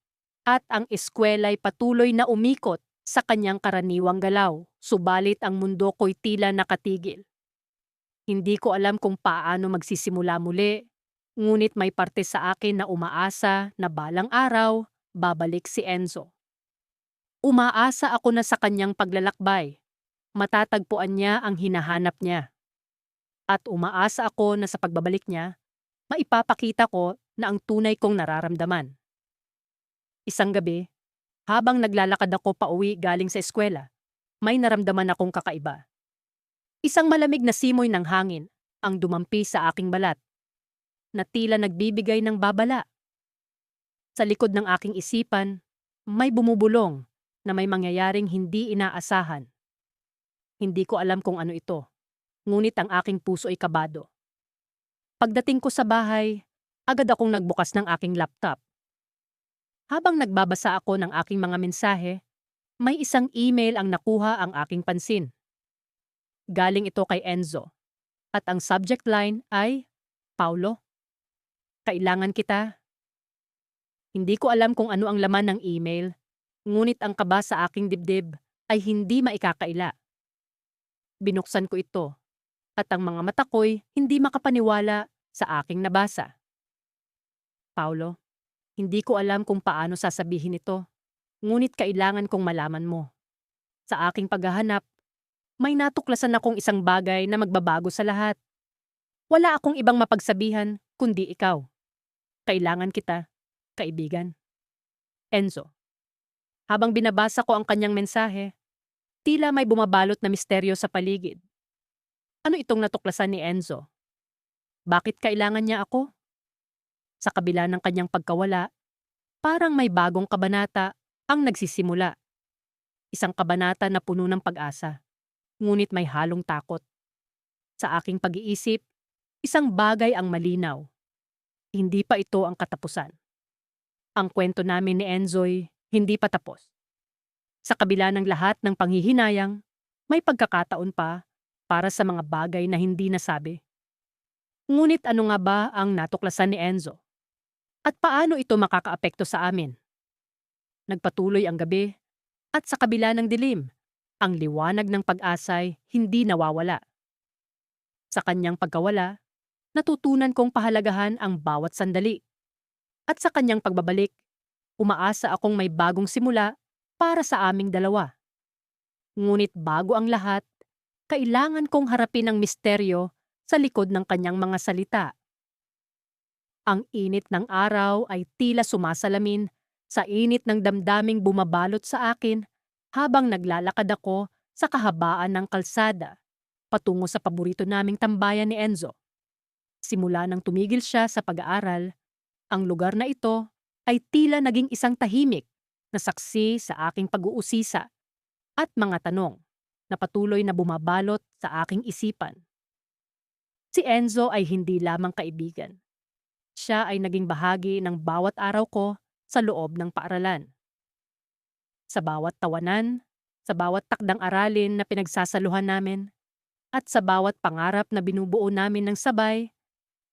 at ang eskwela'y patuloy na umikot sa kanyang karaniwang galaw, subalit ang mundo ko'y tila nakatigil. Hindi ko alam kung paano magsisimula muli, ngunit may parte sa akin na umaasa na balang araw, babalik si Enzo. Umaasa ako na sa kanyang paglalakbay, matatagpuan niya ang hinahanap niya. At umaasa ako na sa pagbabalik niya, maipapakita ko na ang tunay kong nararamdaman. Isang gabi, habang naglalakad ako pauwi galing sa eskwela, may naramdaman akong kakaiba. Isang malamig na simoy ng hangin ang dumampi sa aking balat, na tila nagbibigay ng babala. Sa likod ng aking isipan, may bumubulong na may mangyayaring hindi inaasahan. Hindi ko alam kung ano ito, ngunit ang aking puso ay kabado. Pagdating ko sa bahay, agad akong nagbukas ng aking laptop. Habang nagbabasa ako ng aking mga mensahe, may isang email ang nakuha ang aking pansin. Galing ito kay Enzo. At ang subject line ay, Paulo, kailangan kita. Hindi ko alam kung ano ang laman ng email, ngunit ang kaba sa aking dibdib ay hindi maikakaila. Binuksan ko ito at ang mga mata ko'y hindi makapaniwala sa aking nabasa. Paulo, hindi ko alam kung paano sasabihin ito, ngunit kailangan kong malaman mo. Sa aking paghahanap, may natuklasan akong isang bagay na magbabago sa lahat. Wala akong ibang mapagsabihan kundi ikaw. Kailangan kita, kaibigan. Enzo. Habang binabasa ko ang kanyang mensahe, tila may bumabalot na misteryo sa paligid. Ano itong natuklasan ni Enzo? Bakit kailangan niya ako? Sa kabila ng kanyang pagkawala, parang may bagong kabanata ang nagsisimula. Isang kabanata na puno ng pag-asa, ngunit may halong takot. Sa aking pag-iisip, isang bagay ang malinaw. Hindi pa ito ang katapusan. Ang kwento namin ni Enzo'y hindi pa tapos. Sa kabila ng lahat ng panghihinayang, may pagkakataon pa para sa mga bagay na hindi nasabi. Ngunit ano nga ba ang natuklasan ni Enzo? At paano ito makakaapekto sa amin? Nagpatuloy ang gabi at sa kabila ng dilim, ang liwanag ng pag-asa'y hindi nawawala. Sa kanyang pagkawala, natutunan kong pahalagahan ang bawat sandali. At sa kanyang pagbabalik, umaasa akong may bagong simula para sa aming dalawa. Ngunit bago ang lahat, kailangan kong harapin ang misteryo sa likod ng kanyang mga salita. Ang init ng araw ay tila sumasalamin sa init ng damdaming bumabalot sa akin habang naglalakad ako sa kahabaan ng kalsada patungo sa paborito naming tambayan ni Enzo. Simula nang tumigil siya sa pag-aaral, ang lugar na ito ay tila naging isang tahimik na saksi sa aking pag-uusisa at mga tanong na patuloy na bumabalot sa aking isipan. Si Enzo ay hindi lamang kaibigan. Siya ay naging bahagi ng bawat araw ko sa loob ng paaralan. Sa bawat tawanan, sa bawat takdang aralin na pinagsasaluhan namin, at sa bawat pangarap na binubuo namin ng sabay,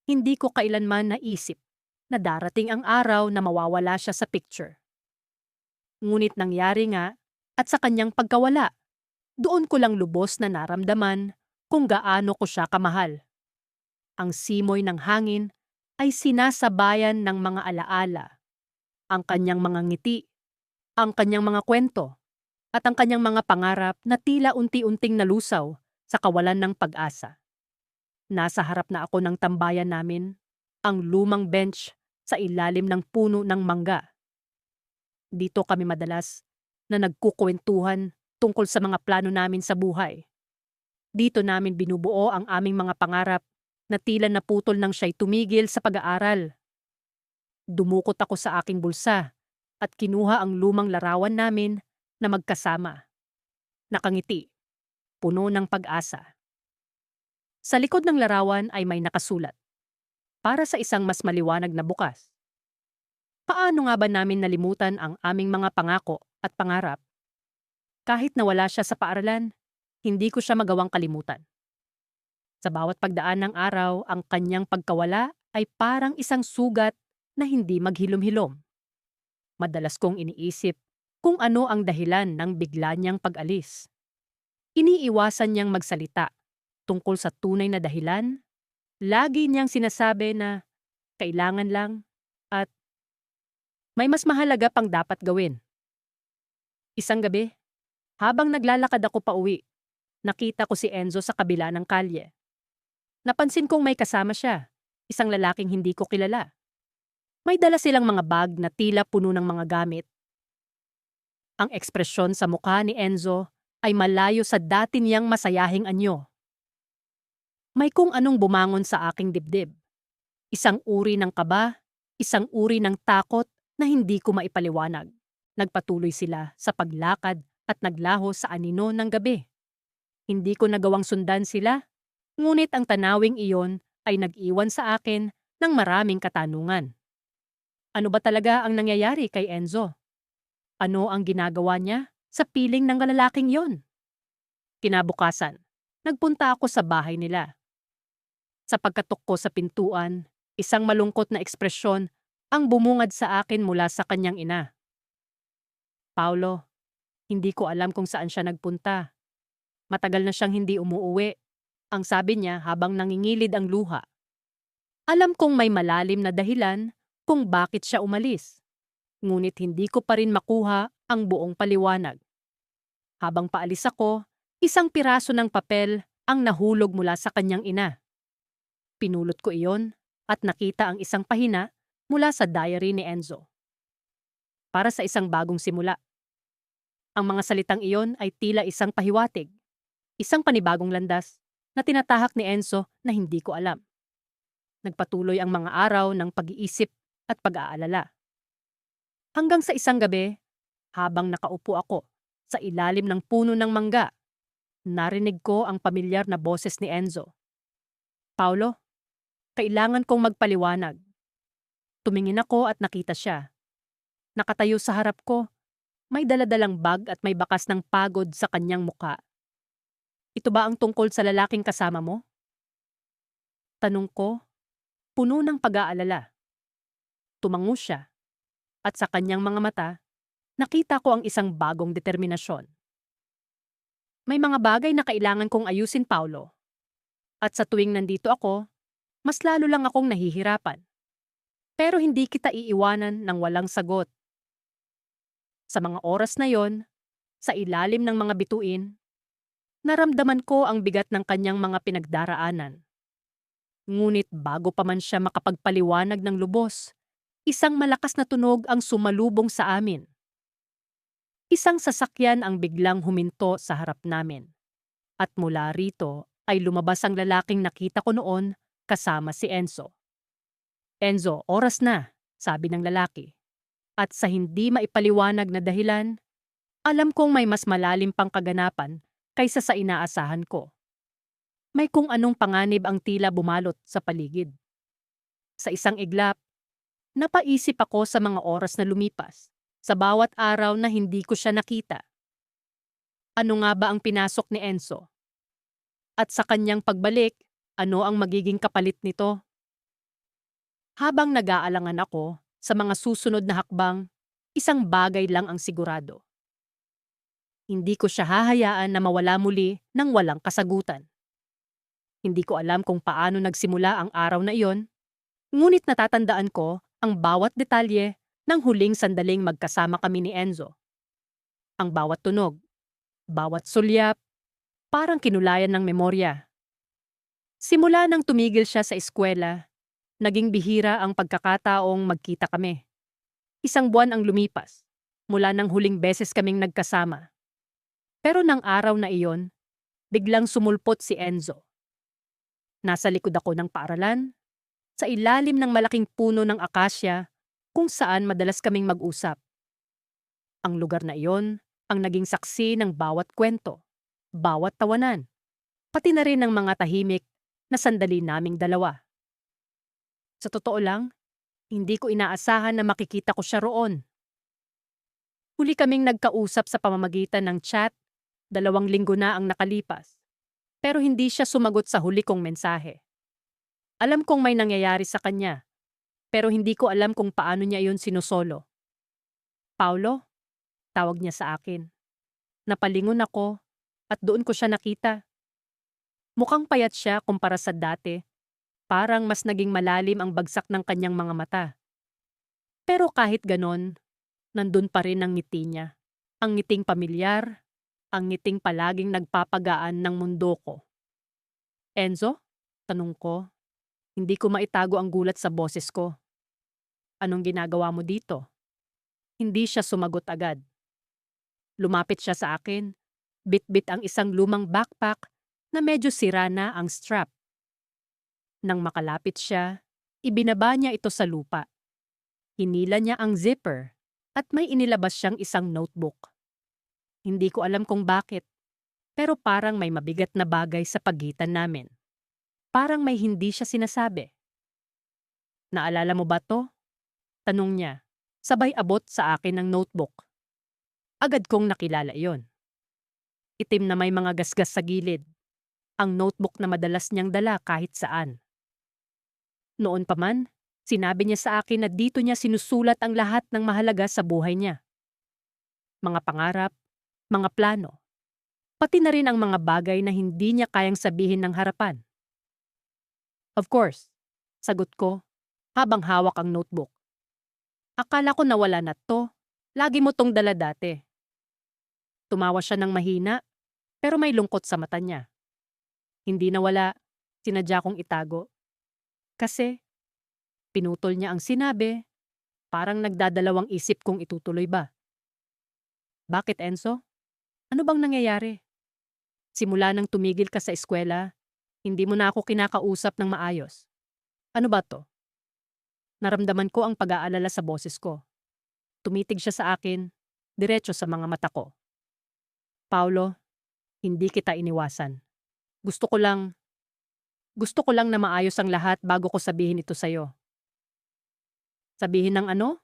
hindi ko kailanman naisip na darating ang araw na mawawala siya sa picture. Ngunit nangyari nga, at sa kanyang pagkawala, doon ko lang lubos na naramdaman kung gaano ko siya kamahal. Ang simoy ng hangin ay sinasabayan ng mga alaala, ang kanyang mga ngiti, ang kanyang mga kwento, at ang kanyang mga pangarap na tila unti-unting nalusaw sa kawalan ng pag-asa. Nasa harap na ako ng tambayan namin, ang lumang bench sa ilalim ng puno ng mangga. Dito kami madalas na nagkukwentuhan tungkol sa mga plano namin sa buhay. Dito namin binubuo ang aming mga pangarap na tila naputol nang siya'y tumigil sa pag-aaral. Dumukot ako sa aking bulsa at kinuha ang lumang larawan namin na magkasama. Nakangiti, puno ng pag-asa. Sa likod ng larawan ay may nakasulat, para sa isang mas maliwanag na bukas. Paano nga ba namin nalimutan ang aming mga pangako at pangarap? Kahit nawala siya sa paaralan, hindi ko siya magawang kalimutan. Sa bawat pagdaan ng araw, ang kanyang pagkawala ay parang isang sugat na hindi maghilom-hilom. Madalas kong iniisip kung ano ang dahilan ng bigla niyang pag-alis. Iniiwasan niyang magsalita tungkol sa tunay na dahilan. Lagi niyang sinasabi na kailangan lang at may mas mahalaga pang dapat gawin. Isang gabi, habang naglalakad ako pa uwi, nakita ko si Enzo sa kabila ng kalye. Napansin kong may kasama siya, isang lalaking hindi ko kilala. May dala silang mga bag na tila puno ng mga gamit. Ang ekspresyon sa mukha ni Enzo ay malayo sa dati niyang masayahing anyo. May kung anong bumangon sa aking dibdib. Isang uri ng kaba, isang uri ng takot na hindi ko maipaliwanag. Nagpatuloy sila sa paglakad at naglaho sa anino ng gabi. Hindi ko nagawang sundan sila, ngunit ang tanawing iyon ay nag-iwan sa akin ng maraming katanungan. Ano ba talaga ang nangyayari kay Enzo? Ano ang ginagawa niya sa piling ng lalaking yon? Kinabukasan, nagpunta ako sa bahay nila. Sa pagkatok ko sa pintuan, isang malungkot na ekspresyon ang bumungad sa akin mula sa kanyang ina. Paulo, hindi ko alam kung saan siya nagpunta. Matagal na siyang hindi umuuwi. Ang sabi niya habang nangingilid ang luha. Alam kong may malalim na dahilan kung bakit siya umalis. Ngunit hindi ko pa rin makuha ang buong paliwanag. Habang paalis ako, isang piraso ng papel ang nahulog mula sa kanyang ina. Pinulot ko iyon at nakita ang isang pahina mula sa diary ni Enzo. Para sa isang bagong simula. Ang mga salitang iyon ay tila isang pahiwatig, isang panibagong landas na tinatahak ni Enzo na hindi ko alam. Nagpatuloy ang mga araw ng pag-iisip at pag-aalala. Hanggang sa isang gabi, habang nakaupo ako sa ilalim ng puno ng mangga, narinig ko ang pamilyar na boses ni Enzo. Paulo, kailangan kong magpaliwanag. Tumingin ako at nakita siya. Nakatayo sa harap ko. May daladalang bag at may bakas ng pagod sa kanyang muka. Ito ba ang tungkol sa lalaking kasama mo? Tanong ko, puno ng pag-aalala. Tumango siya. At sa kanyang mga mata, nakita ko ang isang bagong determinasyon. May mga bagay na kailangan kong ayusin, Paulo. At sa tuwing nandito ako, mas lalo lang akong nahihirapan. Pero hindi kita iiwanan ng walang sagot. Sa mga oras na yon, sa ilalim ng mga bituin, naramdaman ko ang bigat ng kanyang mga pinagdaraanan. Ngunit bago pa man siya makapagpaliwanag ng lubos, isang malakas na tunog ang sumalubong sa amin. Isang sasakyan ang biglang huminto sa harap namin. At mula rito ay lumabas ang lalaking nakita ko noon kasama si Enzo. Enzo, oras na, sabi ng lalaki. At sa hindi maipaliwanag na dahilan, alam kong may mas malalim pang kaganapan kaysa sa inaasahan ko. May kung anong panganib ang tila bumalot sa paligid. Sa isang iglap, napaisip ako sa mga oras na lumipas, sa bawat araw na hindi ko siya nakita. Ano nga ba ang pinasok ni Enzo? At sa kanyang pagbalik, ano ang magiging kapalit nito? Habang nag-aalangan ako sa mga susunod na hakbang, isang bagay lang ang sigurado. Hindi ko siya hahayaan na mawala muli nang walang kasagutan. Hindi ko alam kung paano nagsimula ang araw na iyon, ngunit natatandaan ko ang bawat detalye ng huling sandaling magkasama kami ni Enzo. Ang bawat tunog, bawat sulyap, parang kinulayan ng memorya. Simula nang tumigil siya sa eskwela, naging bihira ang pagkakataong magkita kami. Isang buwan ang lumipas, mula nang huling beses kaming nagkasama. Pero nang araw na iyon, biglang sumulpot si Enzo. Nasa likod ako ng paaralan, sa ilalim ng malaking puno ng akasya kung saan madalas kaming mag-usap. Ang lugar na iyon ang naging saksi ng bawat kwento, bawat tawanan, pati na rin ng mga tahimik na sandali naming dalawa. Sa totoo lang, hindi ko inaasahan na makikita ko siya roon. Huli kaming nagkausap sa pamamagitan ng chat, 2 linggo na ang nakalipas. Pero hindi siya sumagot sa huli kong mensahe. Alam kong may nangyayari sa kanya, pero hindi ko alam kung paano niya iyon sinusolo. Paulo, tawag niya sa akin. Napalingon ako at doon ko siya nakita. Mukhang payat siya kumpara sa dati. Parang mas naging malalim ang bagsak ng kanyang mga mata. Pero kahit ganon, nandun pa rin ang ngiti niya. Ang ngiting pamilyar, ang ngiting palaging nagpapagaan ng mundo ko. Enzo? Tanong ko. Hindi ko maitago ang gulat sa boses ko. Anong ginagawa mo dito? Hindi siya sumagot agad. Lumapit siya sa akin. Bit-bit ang isang lumang backpack na medyo sira na ang strap. Nang makalapit siya, ibinaba niya ito sa lupa. Hinila niya ang zipper at may inilabas siyang isang notebook. Hindi ko alam kung bakit, pero parang may mabigat na bagay sa pagitan namin. Parang may hindi siya sinasabi. Naalala mo ba to? Tanong niya, sabay abot sa akin ng notebook. Agad kong nakilala iyon. Itim na may mga gasgas sa gilid. Ang notebook na madalas niyang dala kahit saan. Noon pa man, sinabi niya sa akin na dito niya sinusulat ang lahat ng mahalaga sa buhay niya. Mga pangarap, mga plano, pati na rin ang mga bagay na hindi niya kayang sabihin ng harapan. Of course, sagot ko habang hawak ang notebook. Akala ko nawala na to. Lagi mo tong dala dati. Tumawa siya ng mahina, pero may lungkot sa mata niya. Hindi nawala, sinadya kong itago. Kasi, pinutol niya ang sinabi, parang nagdadalawang isip kung itutuloy ba. Bakit, Enzo? Ano bang nangyayari? Simula nang tumigil ka sa eskwela, hindi mo na ako kinakausap ng maayos. Ano ba to? Naramdaman ko ang pag-aalala sa boses ko. Tumitig siya sa akin, diretso sa mga mata ko. Paulo, hindi kita iniwasan. Gusto ko lang na maayos ang lahat bago ko sabihin ito sa'yo. Sabihin ng ano?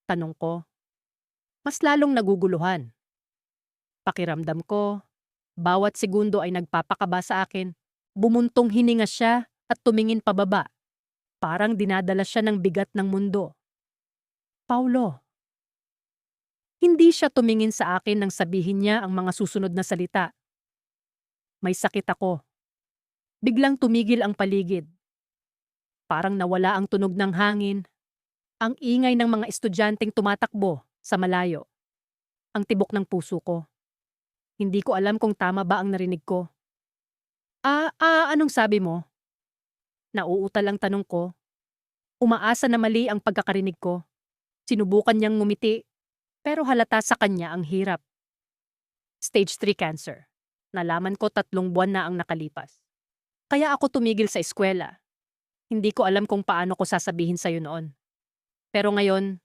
Tanong ko. Mas lalong naguguluhan. Pakiramdam ko, bawat segundo ay nagpapakaba sa akin. Bumuntong hininga siya at tumingin pababa. Parang dinadala siya ng bigat ng mundo. Paulo. Hindi siya tumingin sa akin nang sabihin niya ang mga susunod na salita. May sakit ako. Biglang tumigil ang paligid. Parang nawala ang tunog ng hangin. Ang ingay ng mga estudyanteng tumatakbo sa malayo. Ang tibok ng puso ko. Hindi ko alam kung tama ba ang narinig ko. Anong sabi mo? Nauutal ang tanong ko. Umaasa na mali ang pagkakarinig ko. Sinubukan niyang ngumiti, pero halata sa kanya ang hirap. Stage 3 cancer. Nalaman ko 3 buwan na ang nakalipas. Kaya ako tumigil sa eskwela. Hindi ko alam kung paano ko sasabihin sa'yo noon. Pero ngayon,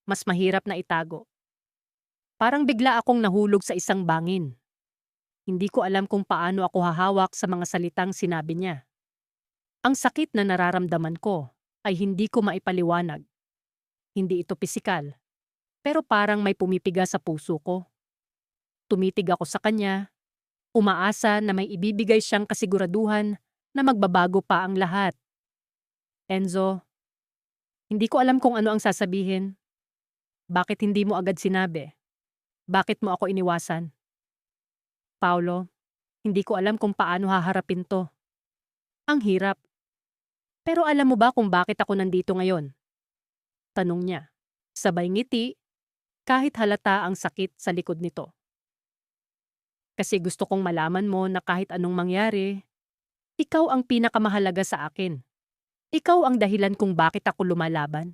mas mahirap na itago. Parang bigla akong nahulog sa isang bangin. Hindi ko alam kung paano ako hahawak sa mga salitang sinabi niya. Ang sakit na nararamdaman ko ay hindi ko maipaliwanag. Hindi ito pisikal, pero parang may pumipiga sa puso ko. Tumitig ako sa kanya, umaasa na may ibibigay siyang kasiguraduhan na magbabago pa ang lahat. Enzo, hindi ko alam kung ano ang sasabihin. Bakit hindi mo agad sinabi? Bakit mo ako iniwasan? Paulo, hindi ko alam kung paano haharapin to. Ang hirap. Pero alam mo ba kung bakit ako nandito ngayon? Tanong niya. Sabay ngiti, kahit halata ang sakit sa likod nito. Kasi gusto kong malaman mo na kahit anong mangyari, ikaw ang pinakamahalaga sa akin. Ikaw ang dahilan kung bakit ako lumalaban.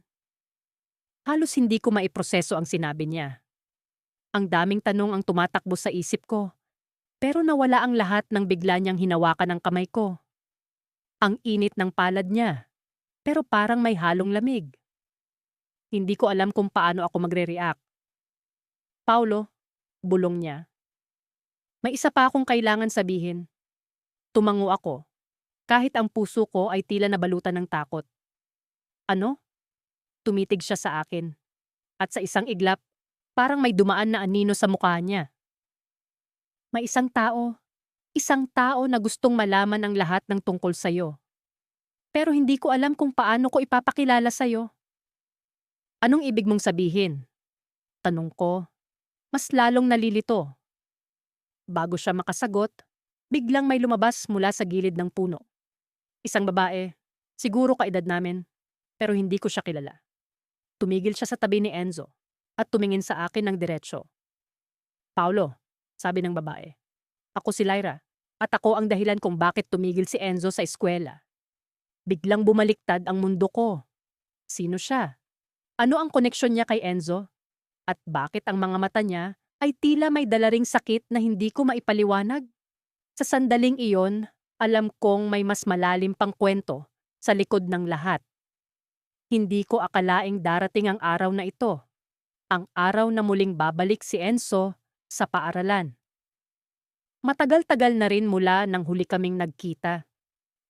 Halos hindi ko maiproseso ang sinabi niya. Ang daming tanong ang tumatakbo sa isip ko. Pero nawala ang lahat nang bigla niyang hinawakan ang kamay ko. Ang init ng palad niya, pero parang may halong lamig. Hindi ko alam kung paano ako magre-react. Paulo, bulong niya. May isa pa akong kailangan sabihin. Tumango ako, kahit ang puso ko ay tila nabalutan ng takot. Ano? Tumitig siya sa akin. At sa isang iglap, parang may dumaan na anino sa mukha niya. May isang tao na gustong malaman ang lahat ng tungkol sa'yo. Pero hindi ko alam kung paano ko ipapakilala sa'yo. Anong ibig mong sabihin? Tanong ko, mas lalong nalilito. Bago siya makasagot, biglang may lumabas mula sa gilid ng puno. Isang babae, siguro kaedad namin, pero hindi ko siya kilala. Tumigil siya sa tabi ni Enzo at tumingin sa akin ng diretsyo. Paulo, sabi ng babae. Ako si Lyra at ako ang dahilan kung bakit tumigil si Enzo sa eskwela. Biglang bumaliktad ang mundo ko. Sino siya? Ano ang koneksyon niya kay Enzo? At bakit ang mga mata niya ay tila may dala ring sakit na hindi ko maipaliwanag? Sa sandaling iyon, alam kong may mas malalim pang kwento sa likod ng lahat. Hindi ko akalaing darating ang araw na ito. Ang araw na muling babalik si Enzo sa paaralan. Matagal-tagal na rin mula nang huli kaming nagkita.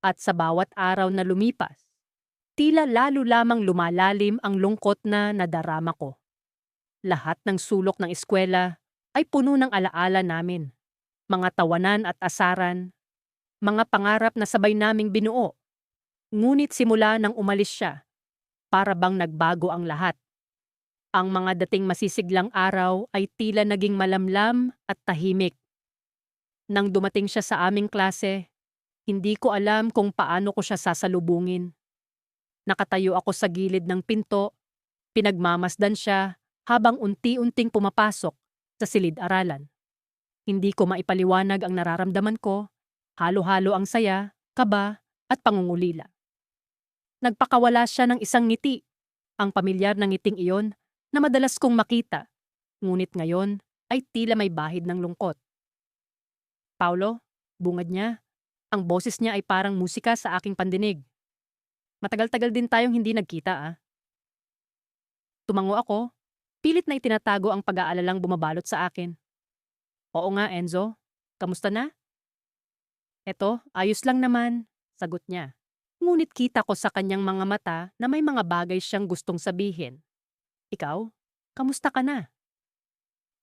At sa bawat araw na lumipas, tila lalo lamang lumalalim ang lungkot na nadarama ko. Lahat ng sulok ng eskwela ay puno ng alaala namin. Mga tawanan at asaran, mga pangarap na sabay naming binuo. Ngunit simula nang umalis siya, para bang nagbago ang lahat. Ang mga dating masisiglang araw ay tila naging malamlam at tahimik. Nang dumating siya sa aming klase, hindi ko alam kung paano ko siya sasalubungin. Nakatayo ako sa gilid ng pinto, pinagmamasdan siya habang unti-unting pumapasok sa silid-aralan. Hindi ko maipaliwanag ang nararamdaman ko, halo-halo ang saya, kaba, at pangungulila. Nagpakawala siya ng isang ngiti, ang pamilyar na ngiting iyon na madalas kong makita, ngunit ngayon ay tila may bahid ng lungkot. Paulo, bungad niya, ang boses niya ay parang musika sa aking pandinig. Matagal-tagal din tayong hindi nagkita Tumango ako, pilit na itinatago ang pag-aalalang bumabalot sa akin. Oo nga, Enzo. Kamusta na? Eto, ayos lang naman, sagot niya. Ngunit kita ko sa kanyang mga mata na may mga bagay siyang gustong sabihin. Ikaw, kamusta ka na?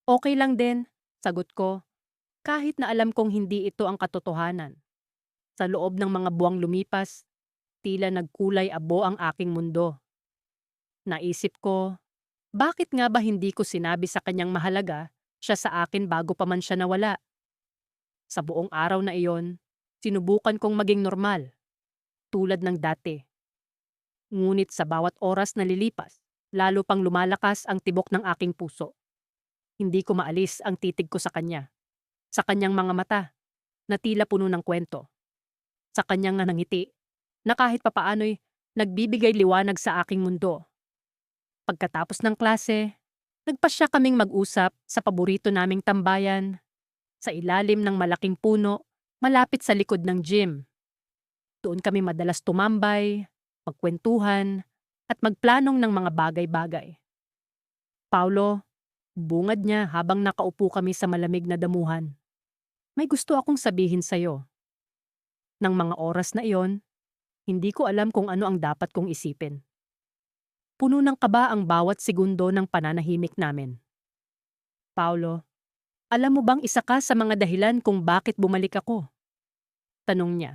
Okay lang din, sagot ko, kahit na alam kong hindi ito ang katotohanan. Sa loob ng mga buwang lumipas, tila nagkulay abo ang aking mundo. Naisip ko, bakit nga ba hindi ko sinabi sa kanyang mahalaga siya sa akin bago pa man siya nawala? Sa buong araw na iyon, sinubukan kong maging normal, tulad ng dati. Ngunit sa bawat oras na lilipas, lalo pang lumalakas ang tibok ng aking puso. Hindi ko maalis ang titig ko sa kanya. Sa kanyang mga mata, na tila puno ng kwento. Sa kanyang ngiti, na kahit papaano'y nagbibigay liwanag sa aking mundo. Pagkatapos ng klase, nagpasya kaming mag-usap sa paborito naming tambayan, sa ilalim ng malaking puno, malapit sa likod ng gym. Doon kami madalas tumambay, magkwentuhan, at magplanong ng mga bagay-bagay. Paulo, bungad niya habang nakaupo kami sa malamig na damuhan. May gusto akong sabihin sa'yo. Nang mga oras na iyon, hindi ko alam kung ano ang dapat kong isipin. Puno ng kaba ang bawat segundo ng pananahimik namin. Paulo, alam mo bang isa ka sa mga dahilan kung bakit bumalik ako? Tanong niya.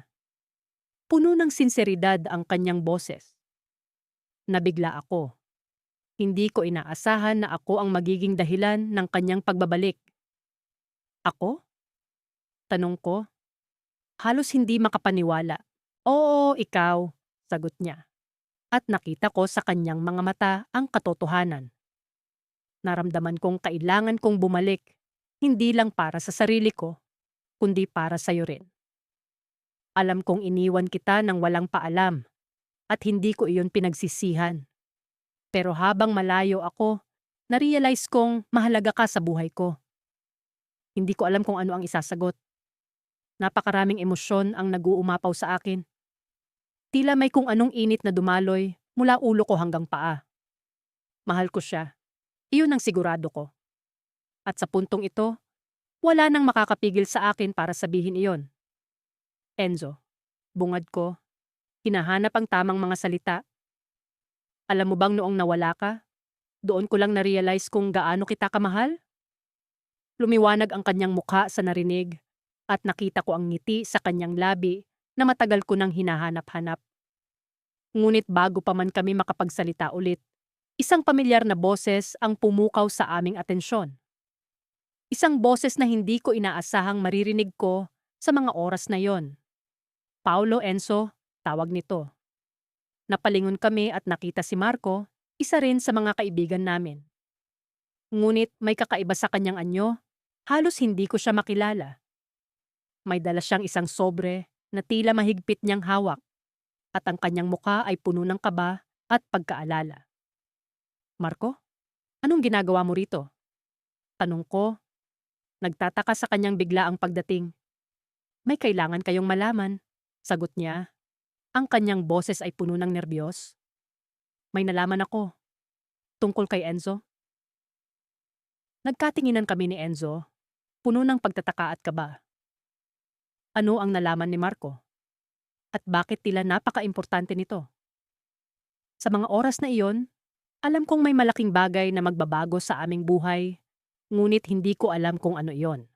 Puno ng sinseridad ang kanyang boses. Nabigla ako. Hindi ko inaasahan na ako ang magiging dahilan ng kanyang pagbabalik. Ako? Tanong ko. Halos hindi makapaniwala. Oo, ikaw, sagot niya. At nakita ko sa kanyang mga mata ang katotohanan. Naramdaman kong kailangan kong bumalik, hindi lang para sa sarili ko, kundi para sa'yo rin. Alam kong iniwan kita ng walang paalam at hindi ko iyon pinagsisihan. Pero habang malayo ako, na-realize kong mahalaga ka sa buhay ko. Hindi ko alam kung ano ang isasagot. Napakaraming emosyon ang nag-uumapaw sa akin. Tila may kung anong init na dumaloy mula ulo ko hanggang paa. Mahal ko siya. Iyon ang sigurado ko. At sa puntong ito, wala nang makakapigil sa akin para sabihin iyon. Enzo, bungad ko, hinahanap ang tamang mga salita. Alam mo bang noong nawala ka, doon ko lang na-realize kung gaano kita kamahal? Lumiwanag ang kanyang mukha sa narinig at nakita ko ang ngiti sa kanyang labi na matagal ko nang hinahanap-hanap. Ngunit bago pa man kami makapagsalita ulit, isang pamilyar na boses ang pumukaw sa aming atensyon. Isang boses na hindi ko inaasahang maririnig ko sa mga oras na yon. Paulo, Enzo, tawag nito. Napalingon kami at nakita si Marco, isa rin sa mga kaibigan namin. Ngunit may kakaiba sa kanyang anyo, halos hindi ko siya makilala. May dala siyang isang sobre na tila mahigpit niyang hawak at ang kanyang mukha ay puno ng kaba at pagkaalala. Marco, anong ginagawa mo rito? Tanong ko, nagtataka sa kanyang biglaang pagdating. May kailangan kayong malaman, sagot niya. Ang kanyang boses ay puno ng nerbiyos. May nalaman ako. Tungkol kay Enzo. Nagkatinginan kami ni Enzo, puno ng pagtataka at kaba. Ano ang nalaman ni Marco? At bakit tila napaka-importante nito? Sa mga oras na iyon, alam kong may malaking bagay na magbabago sa aming buhay, ngunit hindi ko alam kung ano iyon.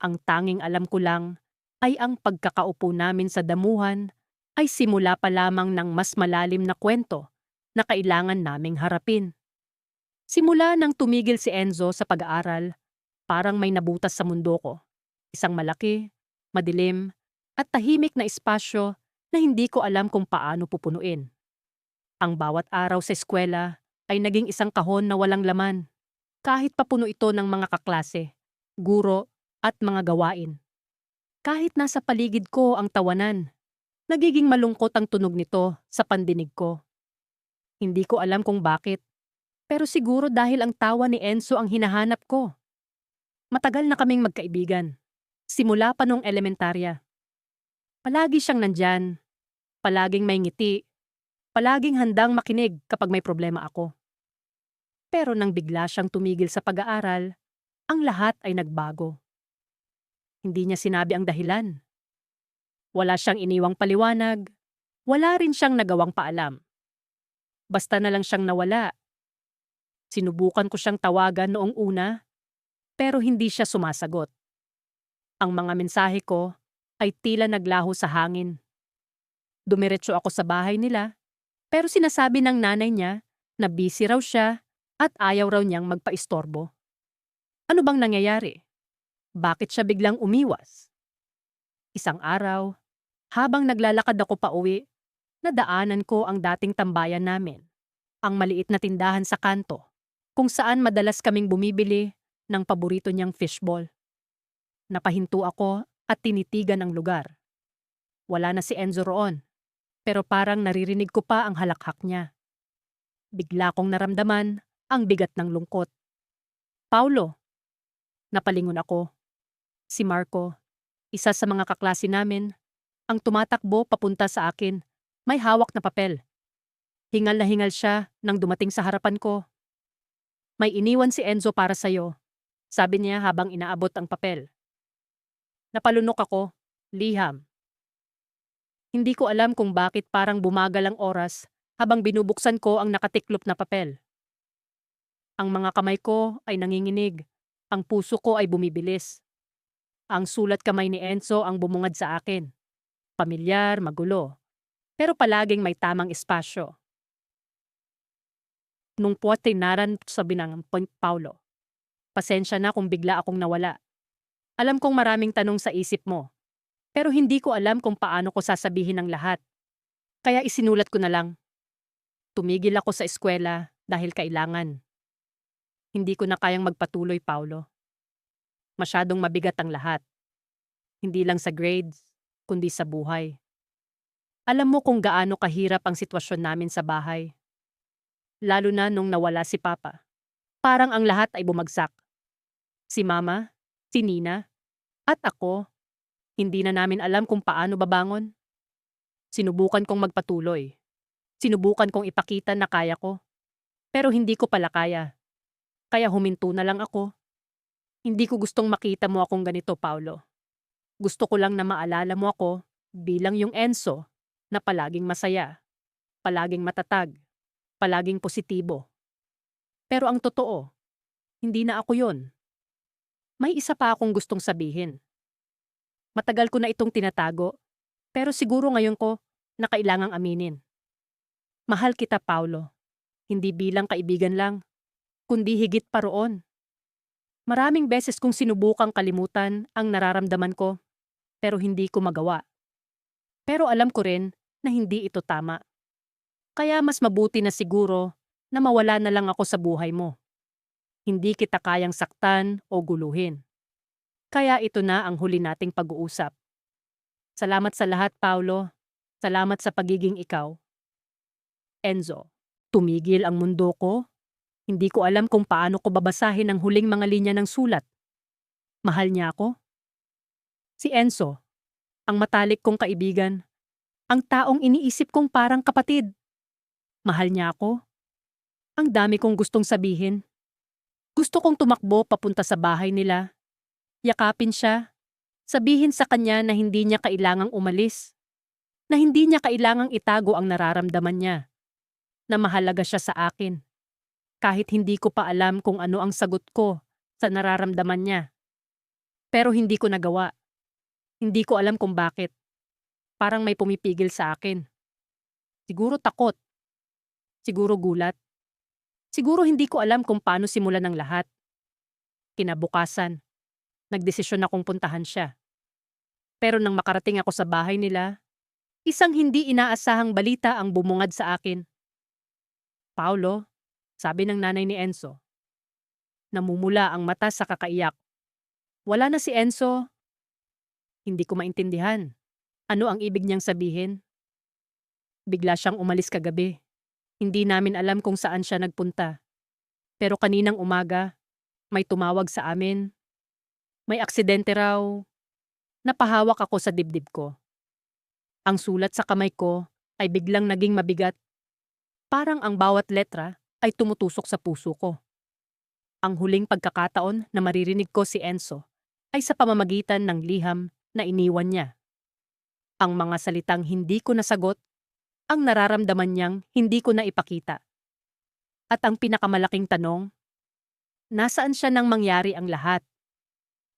Ang tanging alam ko lang ay ang pagkakaupo namin sa damuhan ay simula pa lamang ng mas malalim na kwento na kailangan naming harapin. Simula nang tumigil si Enzo sa pag-aaral, parang may nabutas sa mundo ko. Isang malaki, madilim, at tahimik na espasyo na hindi ko alam kung paano pupunuin. Ang bawat araw sa eskwela ay naging isang kahon na walang laman, kahit papuno ito ng mga kaklase, guro, at mga gawain. Kahit nasa paligid ko ang tawanan, nagiging malungkot ang tunog nito sa pandinig ko. Hindi ko alam kung bakit, pero siguro dahil ang tawa ni Enzo ang hinahanap ko. Matagal na kaming magkaibigan, simula pa nung elementarya. Palagi siyang nandyan, palaging may ngiti, palaging handang makinig kapag may problema ako. Pero nang bigla siyang tumigil sa pag-aaral, ang lahat ay nagbago. Hindi niya sinabi ang dahilan. Wala siyang iniwang paliwanag, wala rin siyang nagawang paalam. Basta na lang siyang nawala. Sinubukan ko siyang tawagan noong una, pero hindi siya sumasagot. Ang mga mensahe ko ay tila naglaho sa hangin. Dumiretso ako sa bahay nila, pero sinasabi ng nanay niya na busy raw siya at ayaw raw niyang magpaistorbo. Ano bang nangyayari? Bakit siya biglang umiwas? Isang araw, habang naglalakad ako pauwi, nadaanan ko ang dating tambayan namin, ang maliit na tindahan sa kanto, kung saan madalas kaming bumibili ng paborito niyang fishball. Napahinto ako at tinitigan ang lugar. Wala na si Enzo roon, pero parang naririnig ko pa ang halakhak niya. Bigla kong naramdaman ang bigat ng lungkot. Paulo, napalingon ako. Si Marco, isa sa mga kaklase namin, ang tumatakbo papunta sa akin, may hawak na papel. Hingal na hingal siya nang dumating sa harapan ko. May iniwan si Enzo para sa'yo, sabi niya habang inaabot ang papel. Napalunok ako, liham. Hindi ko alam kung bakit parang bumagal ang oras habang binubuksan ko ang nakatiklop na papel. Ang mga kamay ko ay nanginginig, ang puso ko ay bumibilis. Ang sulat kamay ni Enzo ang bumungad sa akin. Pamilyar, magulo, pero palaging may tamang espasyo. Nung po tinaran sabi ng Paulo, pasensya na kung bigla akong nawala. Alam kong maraming tanong sa isip mo, pero hindi ko alam kung paano ko sasabihin ang lahat. Kaya isinulat ko na lang. Tumigil ako sa eskwela dahil kailangan. Hindi ko na kayang magpatuloy, Paulo. Masyadong mabigat ang lahat. Hindi lang sa grades, kundi sa buhay. Alam mo kung gaano kahirap ang sitwasyon namin sa bahay. Lalo na nung nawala si Papa. Parang ang lahat ay bumagsak. Si Mama, si Nina, at ako, hindi na namin alam kung paano babangon. Sinubukan kong magpatuloy. Sinubukan kong ipakita na kaya ko. Pero hindi ko pala kaya. Kaya huminto na lang ako. Hindi ko gustong makita mo akong ganito, Paulo. Gusto ko lang na maalala mo ako bilang yung Enzo na palaging masaya, palaging matatag, palaging positibo. Pero ang totoo, hindi na ako yon. May isa pa akong gustong sabihin. Matagal ko na itong tinatago, pero siguro ngayon ko na kailangang aminin. Mahal kita, Paulo. Hindi bilang kaibigan lang, kundi higit pa roon. Maraming beses kong sinubukang kalimutan ang nararamdaman ko, pero hindi ko magawa. Pero alam ko rin na hindi ito tama. Kaya mas mabuti na siguro na mawala na lang ako sa buhay mo. Hindi kita kayang saktan o guluhin. Kaya ito na ang huli nating pag-uusap. Salamat sa lahat, Paulo. Salamat sa pagiging ikaw. Enzo, tumigil ang mundo ko. Hindi ko alam kung paano ko babasahin ang huling mga linya ng sulat. Mahal niya ako? Si Enzo, ang matalik kong kaibigan. Ang taong iniisip kong parang kapatid. Mahal niya ako? Ang dami kong gustong sabihin. Gusto kong tumakbo papunta sa bahay nila. Yakapin siya. Sabihin sa kanya na hindi niya kailangang umalis. Na hindi niya kailangang itago ang nararamdaman niya. Na mahalaga siya sa akin. Kahit hindi ko pa alam kung ano ang sagot ko sa nararamdaman niya. Pero hindi ko nagawa. Hindi ko alam kung bakit. parang may pumipigil sa akin. Siguro takot, siguro gulat, siguro hindi ko alam kung paano simulan ng lahat. Kinabukasan, nagdesisyon akong puntahan siya. Pero nang makarating ako sa bahay nila, isang hindi inaasahang balita ang bumungad sa akin. Paulo, sabi ng nanay ni Enzo, namumula ang mata sa kakaiyak. Wala na si Enzo. Hindi ko maintindihan. Ano ang ibig niyang sabihin? Bigla siyang umalis kagabi. Hindi namin alam kung saan siya nagpunta. Pero kaninang umaga, may tumawag sa amin. May aksidente raw. Napahawak ako sa dibdib ko. Ang sulat sa kamay ko ay biglang naging mabigat. Parang ang bawat letra ay tumutusok sa puso ko. Ang huling pagkakataon na maririnig ko si Enzo ay sa pamamagitan ng liham na iniwan niya. Ang mga salitang hindi ko nasagot, ang nararamdaman niyang hindi ko na ipakita. At ang pinakamalaking tanong, nasaan siya nang mangyari ang lahat?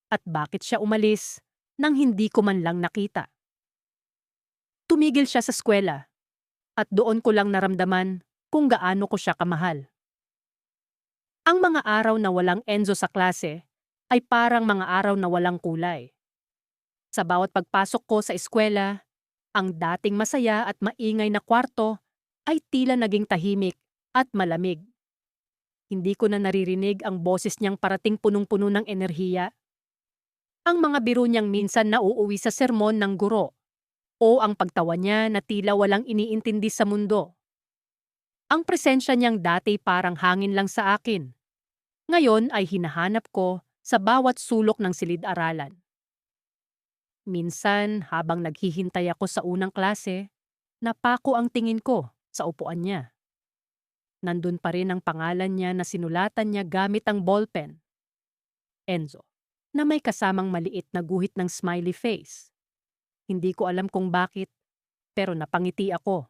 At bakit siya umalis nang hindi ko man lang nakita? Tumigil siya sa eskwela at doon ko lang naramdaman kung gaano ko siya kamahal. Ang mga araw na walang Enzo sa klase ay parang mga araw na walang kulay. Sa bawat pagpasok ko sa eskwela, ang dating masaya at maingay na kwarto ay tila naging tahimik at malamig. Hindi ko na naririnig ang boses niyang parating punong-puno ng enerhiya. Ang mga biro niyang minsan nauuwi sa sermon ng guro o ang pagtawa niya na tila walang iniintindi sa mundo. Ang presensya niyang dati parang hangin lang sa akin. Ngayon ay hinahanap ko sa bawat sulok ng silid-aralan. Minsan, habang naghihintay ako sa unang klase, napako ang tingin ko sa upuan niya. Nandun pa rin ang pangalan niya na sinulatan niya gamit ang ballpen. Enzo, na may kasamang maliit na guhit ng smiley face. Hindi ko alam kung bakit, pero napangiti ako.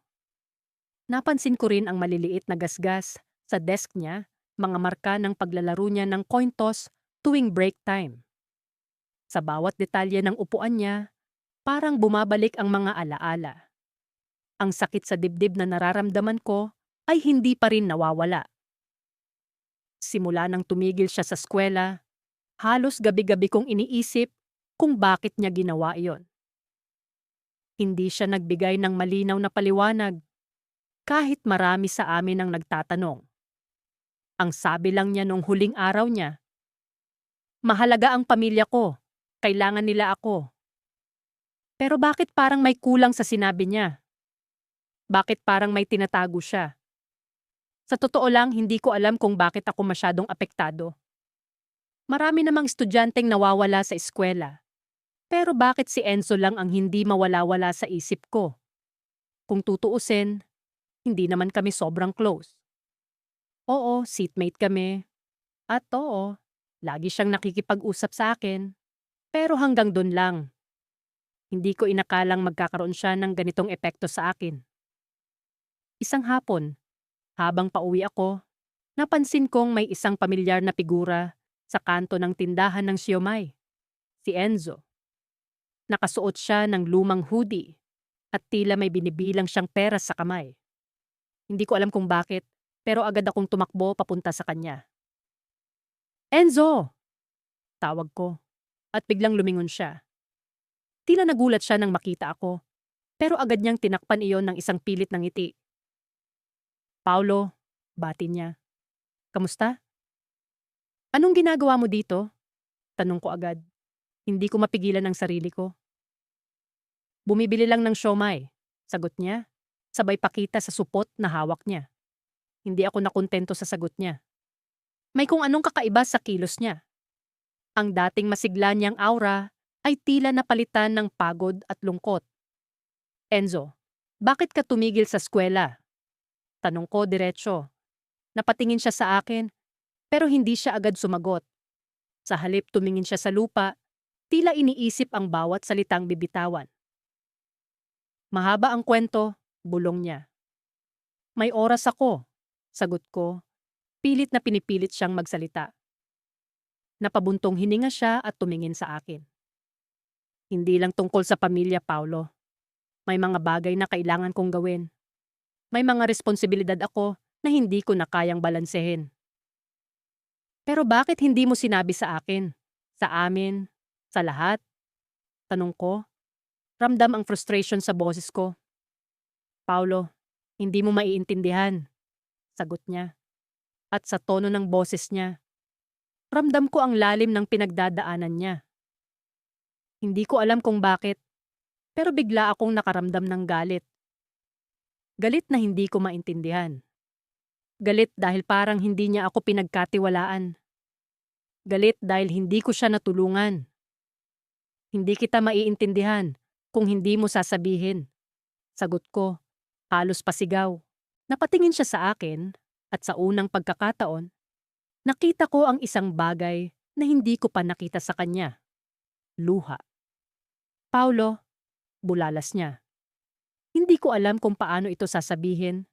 Napansin ko rin ang maliliit na gasgas sa desk niya, mga marka ng paglalaro niya ng coin toss tuwing break time. Sa bawat detalye ng upuan niya, parang bumabalik ang mga alaala. Ang sakit sa dibdib na nararamdaman ko ay hindi pa rin nawawala. Simula nang tumigil siya sa eskwela, halos gabi-gabi kong iniisip kung bakit niya ginawa iyon. Hindi siya nagbigay ng malinaw na paliwanag, kahit marami sa amin ang nagtatanong. Ang sabi lang niya nung huling araw niya, mahalaga ang pamilya ko, kailangan nila ako. Pero bakit parang may kulang sa sinabi niya? Bakit parang may tinatago siya? Sa totoo lang, hindi ko alam kung bakit ako masyadong apektado. Marami namang estudyanteng nawawala sa eskwela. Pero bakit si Enzo lang ang hindi mawala-wala sa isip ko? Kung tutuusin, hindi naman kami sobrang close. Oo, seatmate kami. At oo, lagi siyang nakikipag-usap sa akin. Pero hanggang dun lang. Hindi ko inakalang magkakaroon siya ng ganitong epekto sa akin. Isang hapon, habang pauwi ako, napansin kong may isang pamilyar na figura sa kanto ng tindahan ng siomai. Si Enzo. Nakasuot siya ng lumang hoodie at tila may binibilang siyang pera sa kamay. Hindi ko alam kung bakit, pero agad akong tumakbo papunta sa kanya. Enzo! Tawag ko, at biglang lumingon siya. Tila nagulat siya nang makita ako, pero agad niyang tinakpan iyon ng isang pilit na ngiti. Paulo, bati niya. Kamusta? Anong ginagawa mo dito? Tanong ko agad. Hindi ko mapigilan ang sarili ko. Bumibili lang ng siomai, sagot niya, sabay pakita sa supot na hawak niya. Hindi ako nakontento sa sagot niya. May kung anong kakaiba sa kilos niya. Ang dating masigla niyang aura ay tila napalitan ng pagod at lungkot. Enzo, bakit ka tumigil sa eskwela? Tanong ko diretso. Napatingin siya sa akin, pero hindi siya agad sumagot. Sa halip tumingin siya sa lupa, tila iniisip ang bawat salitang bibitawan. Mahaba ang kwento, bulong niya. May oras ako, sagot ko. Pilit na pinipilit siyang magsalita. Napabuntong hininga siya at tumingin sa akin. Hindi lang tungkol sa pamilya, Paulo. May mga bagay na kailangan kong gawin. May mga responsibilidad ako na hindi ko na kayang balansehin. Pero bakit hindi mo sinabi sa akin? Sa amin? Sa lahat? Tanong ko. Ramdam ang frustration sa boses ko. Paulo, hindi mo maiintindihan. Sagot niya. At sa tono ng boses niya, ramdam ko ang lalim ng pinagdadaanan niya. Hindi ko alam kung bakit, pero bigla akong nakaramdam ng galit. Galit na hindi ko maintindihan. Galit dahil parang hindi niya ako pinagkatiwalaan. Galit dahil hindi ko siya natulungan. Hindi kita maiintindihan kung hindi mo sasabihin. Sagot ko, halos pasigaw. Napatingin siya sa akin at sa unang pagkakataon, nakita ko ang isang bagay na hindi ko pa nakita sa kanya. Luha. Paulo, bulalas niya. Hindi ko alam kung paano ito sasabihin,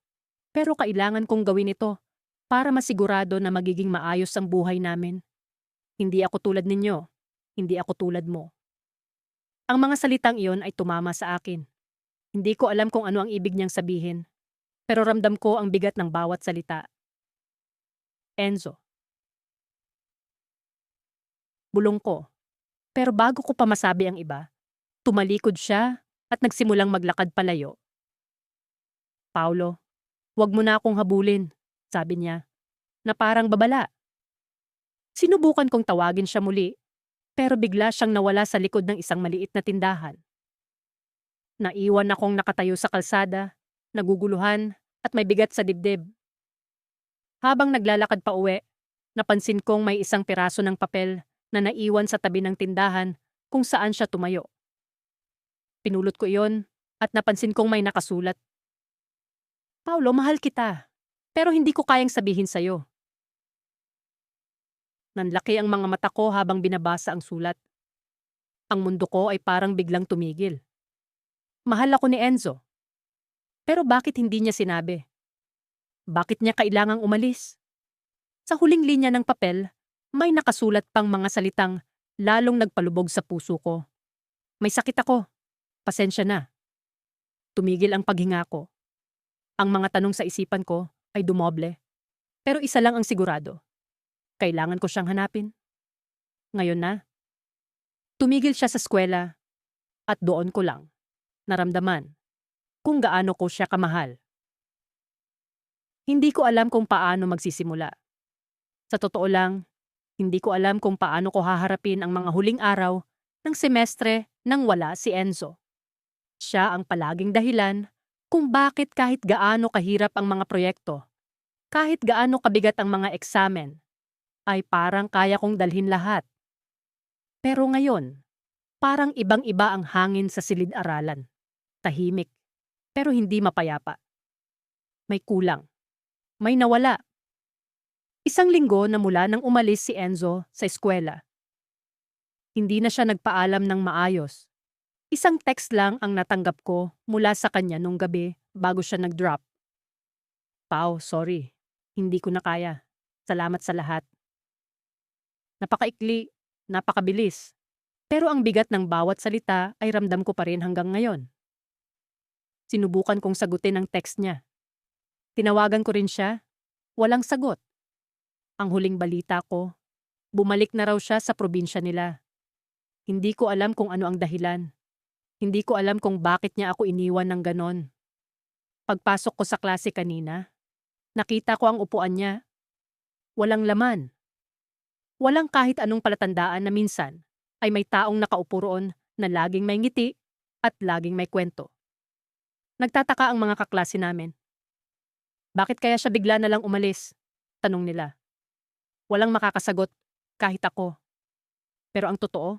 pero kailangan kong gawin ito para masigurado na magiging maayos ang buhay namin. Hindi ako tulad ninyo. Hindi ako tulad mo. Ang mga salitang iyon ay tumama sa akin. Hindi ko alam kung ano ang ibig niyang sabihin, pero ramdam ko ang bigat ng bawat salita. Enzo. Bulong ko. Pero bago ko pa masabi ang iba, tumalikod siya at nagsimulang maglakad palayo. Paulo, wag mo na akong habulin, sabi niya, na parang babala. Sinubukan kong tawagin siya muli, pero bigla siyang nawala sa likod ng isang maliit na tindahan. Naiwan akong nakatayo sa kalsada, naguguluhan at may bigat sa dibdib. Habang naglalakad pa uwi, napansin kong may isang piraso ng papel na naiwan sa tabi ng tindahan kung saan siya tumayo. Pinulot ko iyon at napansin kong may nakasulat. Paulo, mahal kita, pero hindi ko kayang sabihin sa'yo. Nanlaki ang mga mata ko habang binabasa ang sulat. Ang mundo ko ay parang biglang tumigil. Mahal ako ni Enzo. Pero bakit hindi niya sinabi? Bakit niya kailangang umalis? Sa huling linya ng papel, may nakasulat pang mga salitang lalong nagpalubog sa puso ko. May sakit ako. Pasensya na. Tumigil ang paghinga ko. Ang mga tanong sa isipan ko ay dumoble. Pero isa lang ang sigurado. Kailangan ko siyang hanapin. Ngayon na. Tumigil siya sa eskwela at doon ko lang naramdaman kung gaano ko siya kamahal. Hindi ko alam kung paano magsisimula. Sa totoo lang, hindi ko alam kung paano ko haharapin ang mga huling araw ng semestre nang wala si Enzo. Siya ang palaging dahilan kung bakit kahit gaano kahirap ang mga proyekto, kahit gaano kabigat ang mga eksamen, ay parang kaya kong dalhin lahat. Pero ngayon, parang ibang-iba ang hangin sa silid-aralan. Tahimik, pero hindi mapayapa. May kulang. May nawala. Isang linggo na mula nang umalis si Enzo sa eskwela. Hindi na siya nagpaalam ng maayos. Isang text lang ang natanggap ko mula sa kanya nung gabi bago siya nag-drop. Pao, sorry. Hindi ko na kaya. Salamat sa lahat. Napakaikli, napakabilis. Pero ang bigat ng bawat salita ay ramdam ko pa rin hanggang ngayon. Sinubukan kong sagutin ang text niya. Tinawagan ko rin siya. Walang sagot. Ang huling balita ko, bumalik na raw siya sa probinsya nila. Hindi ko alam kung ano ang dahilan. Hindi ko alam kung bakit niya ako iniwan ng ganon. Pagpasok ko sa klase kanina, nakita ko ang upuan niya. Walang laman. Walang kahit anong palatandaan na minsan ay may taong nakaupo roon na laging may ngiti at laging may kwento. Nagtataka ang mga kaklase namin. Bakit kaya siya bigla na lang umalis? Tanong nila. Walang makakasagot, kahit ako. Pero ang totoo,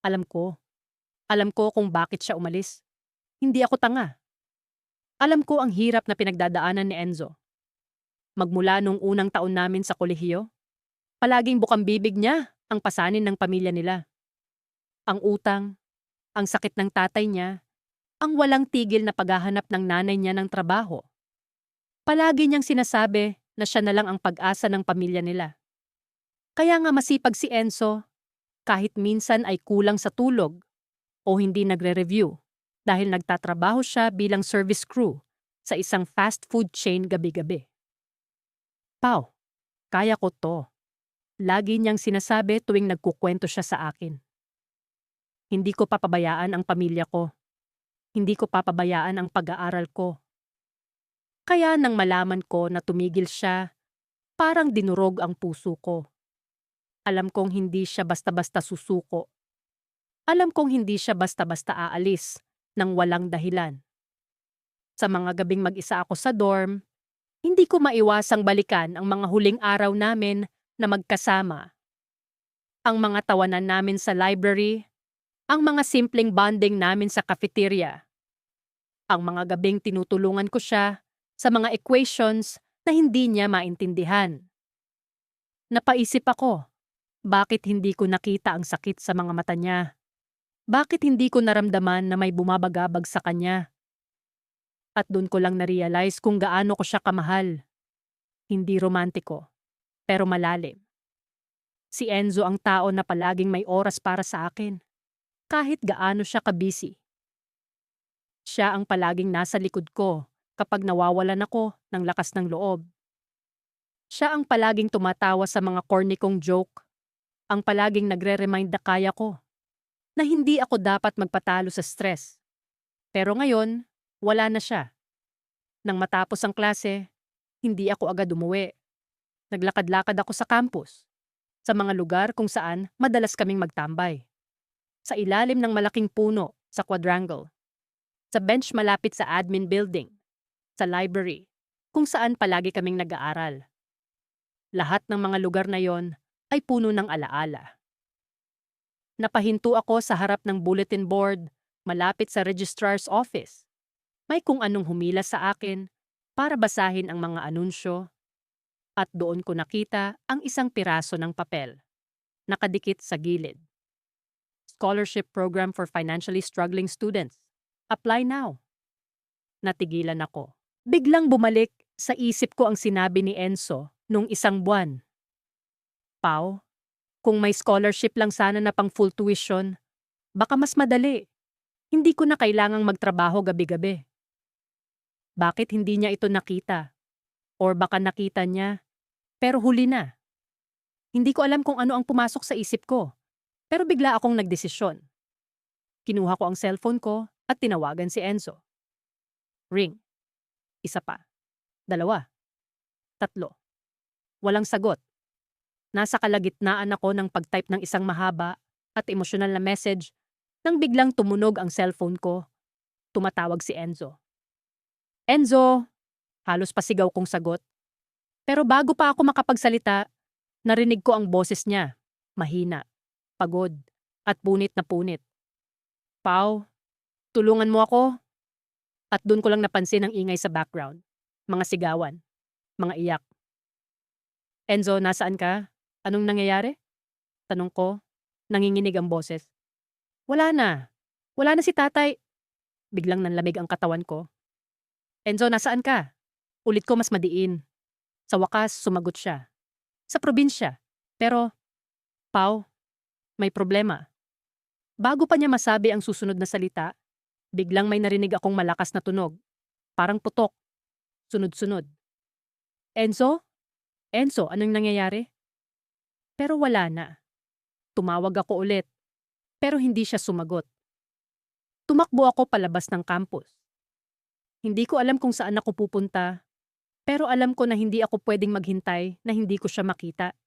alam ko. Alam ko kung bakit siya umalis. Hindi ako tanga. Alam ko ang hirap na pinagdadaanan ni Enzo. Magmula nung unang taon namin sa kolehiyo, palaging bukang bibig niya ang pasanin ng pamilya nila. Ang utang, ang sakit ng tatay niya, ang walang tigil na paghahanap ng nanay niya ng trabaho. Palagi niyang sinasabi na siya na lang ang pag-asa ng pamilya nila. Kaya nga masipag si Enzo, kahit minsan ay kulang sa tulog o hindi nagre-review. dahil nagtatrabaho siya bilang service crew sa isang fast food chain gabi-gabi. Pau, kaya ko to. Lagi niyang sinasabi tuwing nagkukwento siya sa akin. Hindi ko papabayaan ang pamilya ko. Hindi ko papabayaan ang pag-aaral ko. Kaya nang malaman ko na tumigil siya, parang dinurog ang puso ko. Alam kong hindi siya basta-basta susuko. Alam kong hindi siya basta-basta aalis nang walang dahilan. Sa mga gabing mag-isa ako sa dorm, hindi ko maiwasang balikan ang mga huling araw namin na magkasama. Ang mga tawanan namin sa library, ang mga simpleng bonding namin sa cafeteria. Ang mga gabing tinutulungan ko siya sa mga equations na hindi niya maintindihan. Napaisip ako, bakit hindi ko nakita ang sakit sa mga mata niya? Bakit hindi ko naramdaman na may bumabagabag sa kanya? At doon ko lang na-realize kung gaano ko siya kamahal. Hindi romantiko, pero malalim. Si Enzo ang tao na palaging may oras para sa akin, kahit gaano siya kabisi. Siya ang palaging nasa likod ko kapag nawawalan ako ng lakas ng loob. Siya ang palaging tumatawa sa mga corny kong joke, ang palaging nagre-remind na kaya ko, na hindi ako dapat magpatalo sa stress. Pero ngayon, wala na siya. Nang matapos ang klase, hindi ako agad umuwi. Naglakad-lakad ako sa campus, sa mga lugar kung saan madalas kaming magtambay. Sa ilalim ng malaking puno sa quadrangle, sa bench malapit sa admin building, sa library, kung saan palagi kaming nag-aaral. Lahat ng mga lugar na yon ay puno ng alaala. Napahinto ako sa harap ng bulletin board malapit sa registrar's office. May kung anong humila sa akin para basahin ang mga anunsyo at doon ko nakita ang isang piraso ng papel, nakadikit sa gilid. Scholarship Program for Financially Struggling Students. Apply now. Natigilan ako. Biglang bumalik sa isip ko ang sinabi ni Enzo nung isang buwan. Pau, kung may scholarship lang sana na pang full tuition, baka mas madali. Hindi ko na kailangang magtrabaho gabi-gabi. Bakit hindi niya ito nakita? Or baka nakita niya, pero huli na. Hindi ko alam kung ano ang pumasok sa isip ko, pero bigla akong nagdesisyon. Kinuha ko ang cellphone ko at tinawagan si Enzo. Ring. Isa pa. 2. 3. Walang sagot. Nasa kalagitnaan ako ng pag-type ng isang mahaba at emosyonal na message nang biglang tumunog ang cellphone ko. Tumatawag si Enzo. Enzo! Halos pasigaw kong sagot. Pero bago pa ako makapagsalita, narinig ko ang boses niya. Mahina, pagod, at punit na punit. Pau, tulungan mo ako. At doon ko lang napansin ang ingay sa background. Mga sigawan, mga iyak. Enzo, nasaan ka? Anong nangyayari? Tanong ko, nanginginig ang boses. Wala na. Wala na si tatay. Biglang nanlamig ang katawan ko. Enzo, nasaan ka? Ulit ko mas madiin. Sa wakas, sumagot siya. Sa probinsya. Pero, Pau, may problema. Bago pa niya masabi ang susunod na salita, biglang may narinig akong malakas na tunog. Parang putok. Sunod-sunod. Enzo? Enzo, anong nangyayari? Pero wala na. Tumawag ako ulit. Pero hindi siya sumagot. Tumakbo ako palabas ng campus. Hindi ko alam kung saan ako pupunta, pero alam ko na hindi ako pwedeng maghintay na hindi ko siya makita.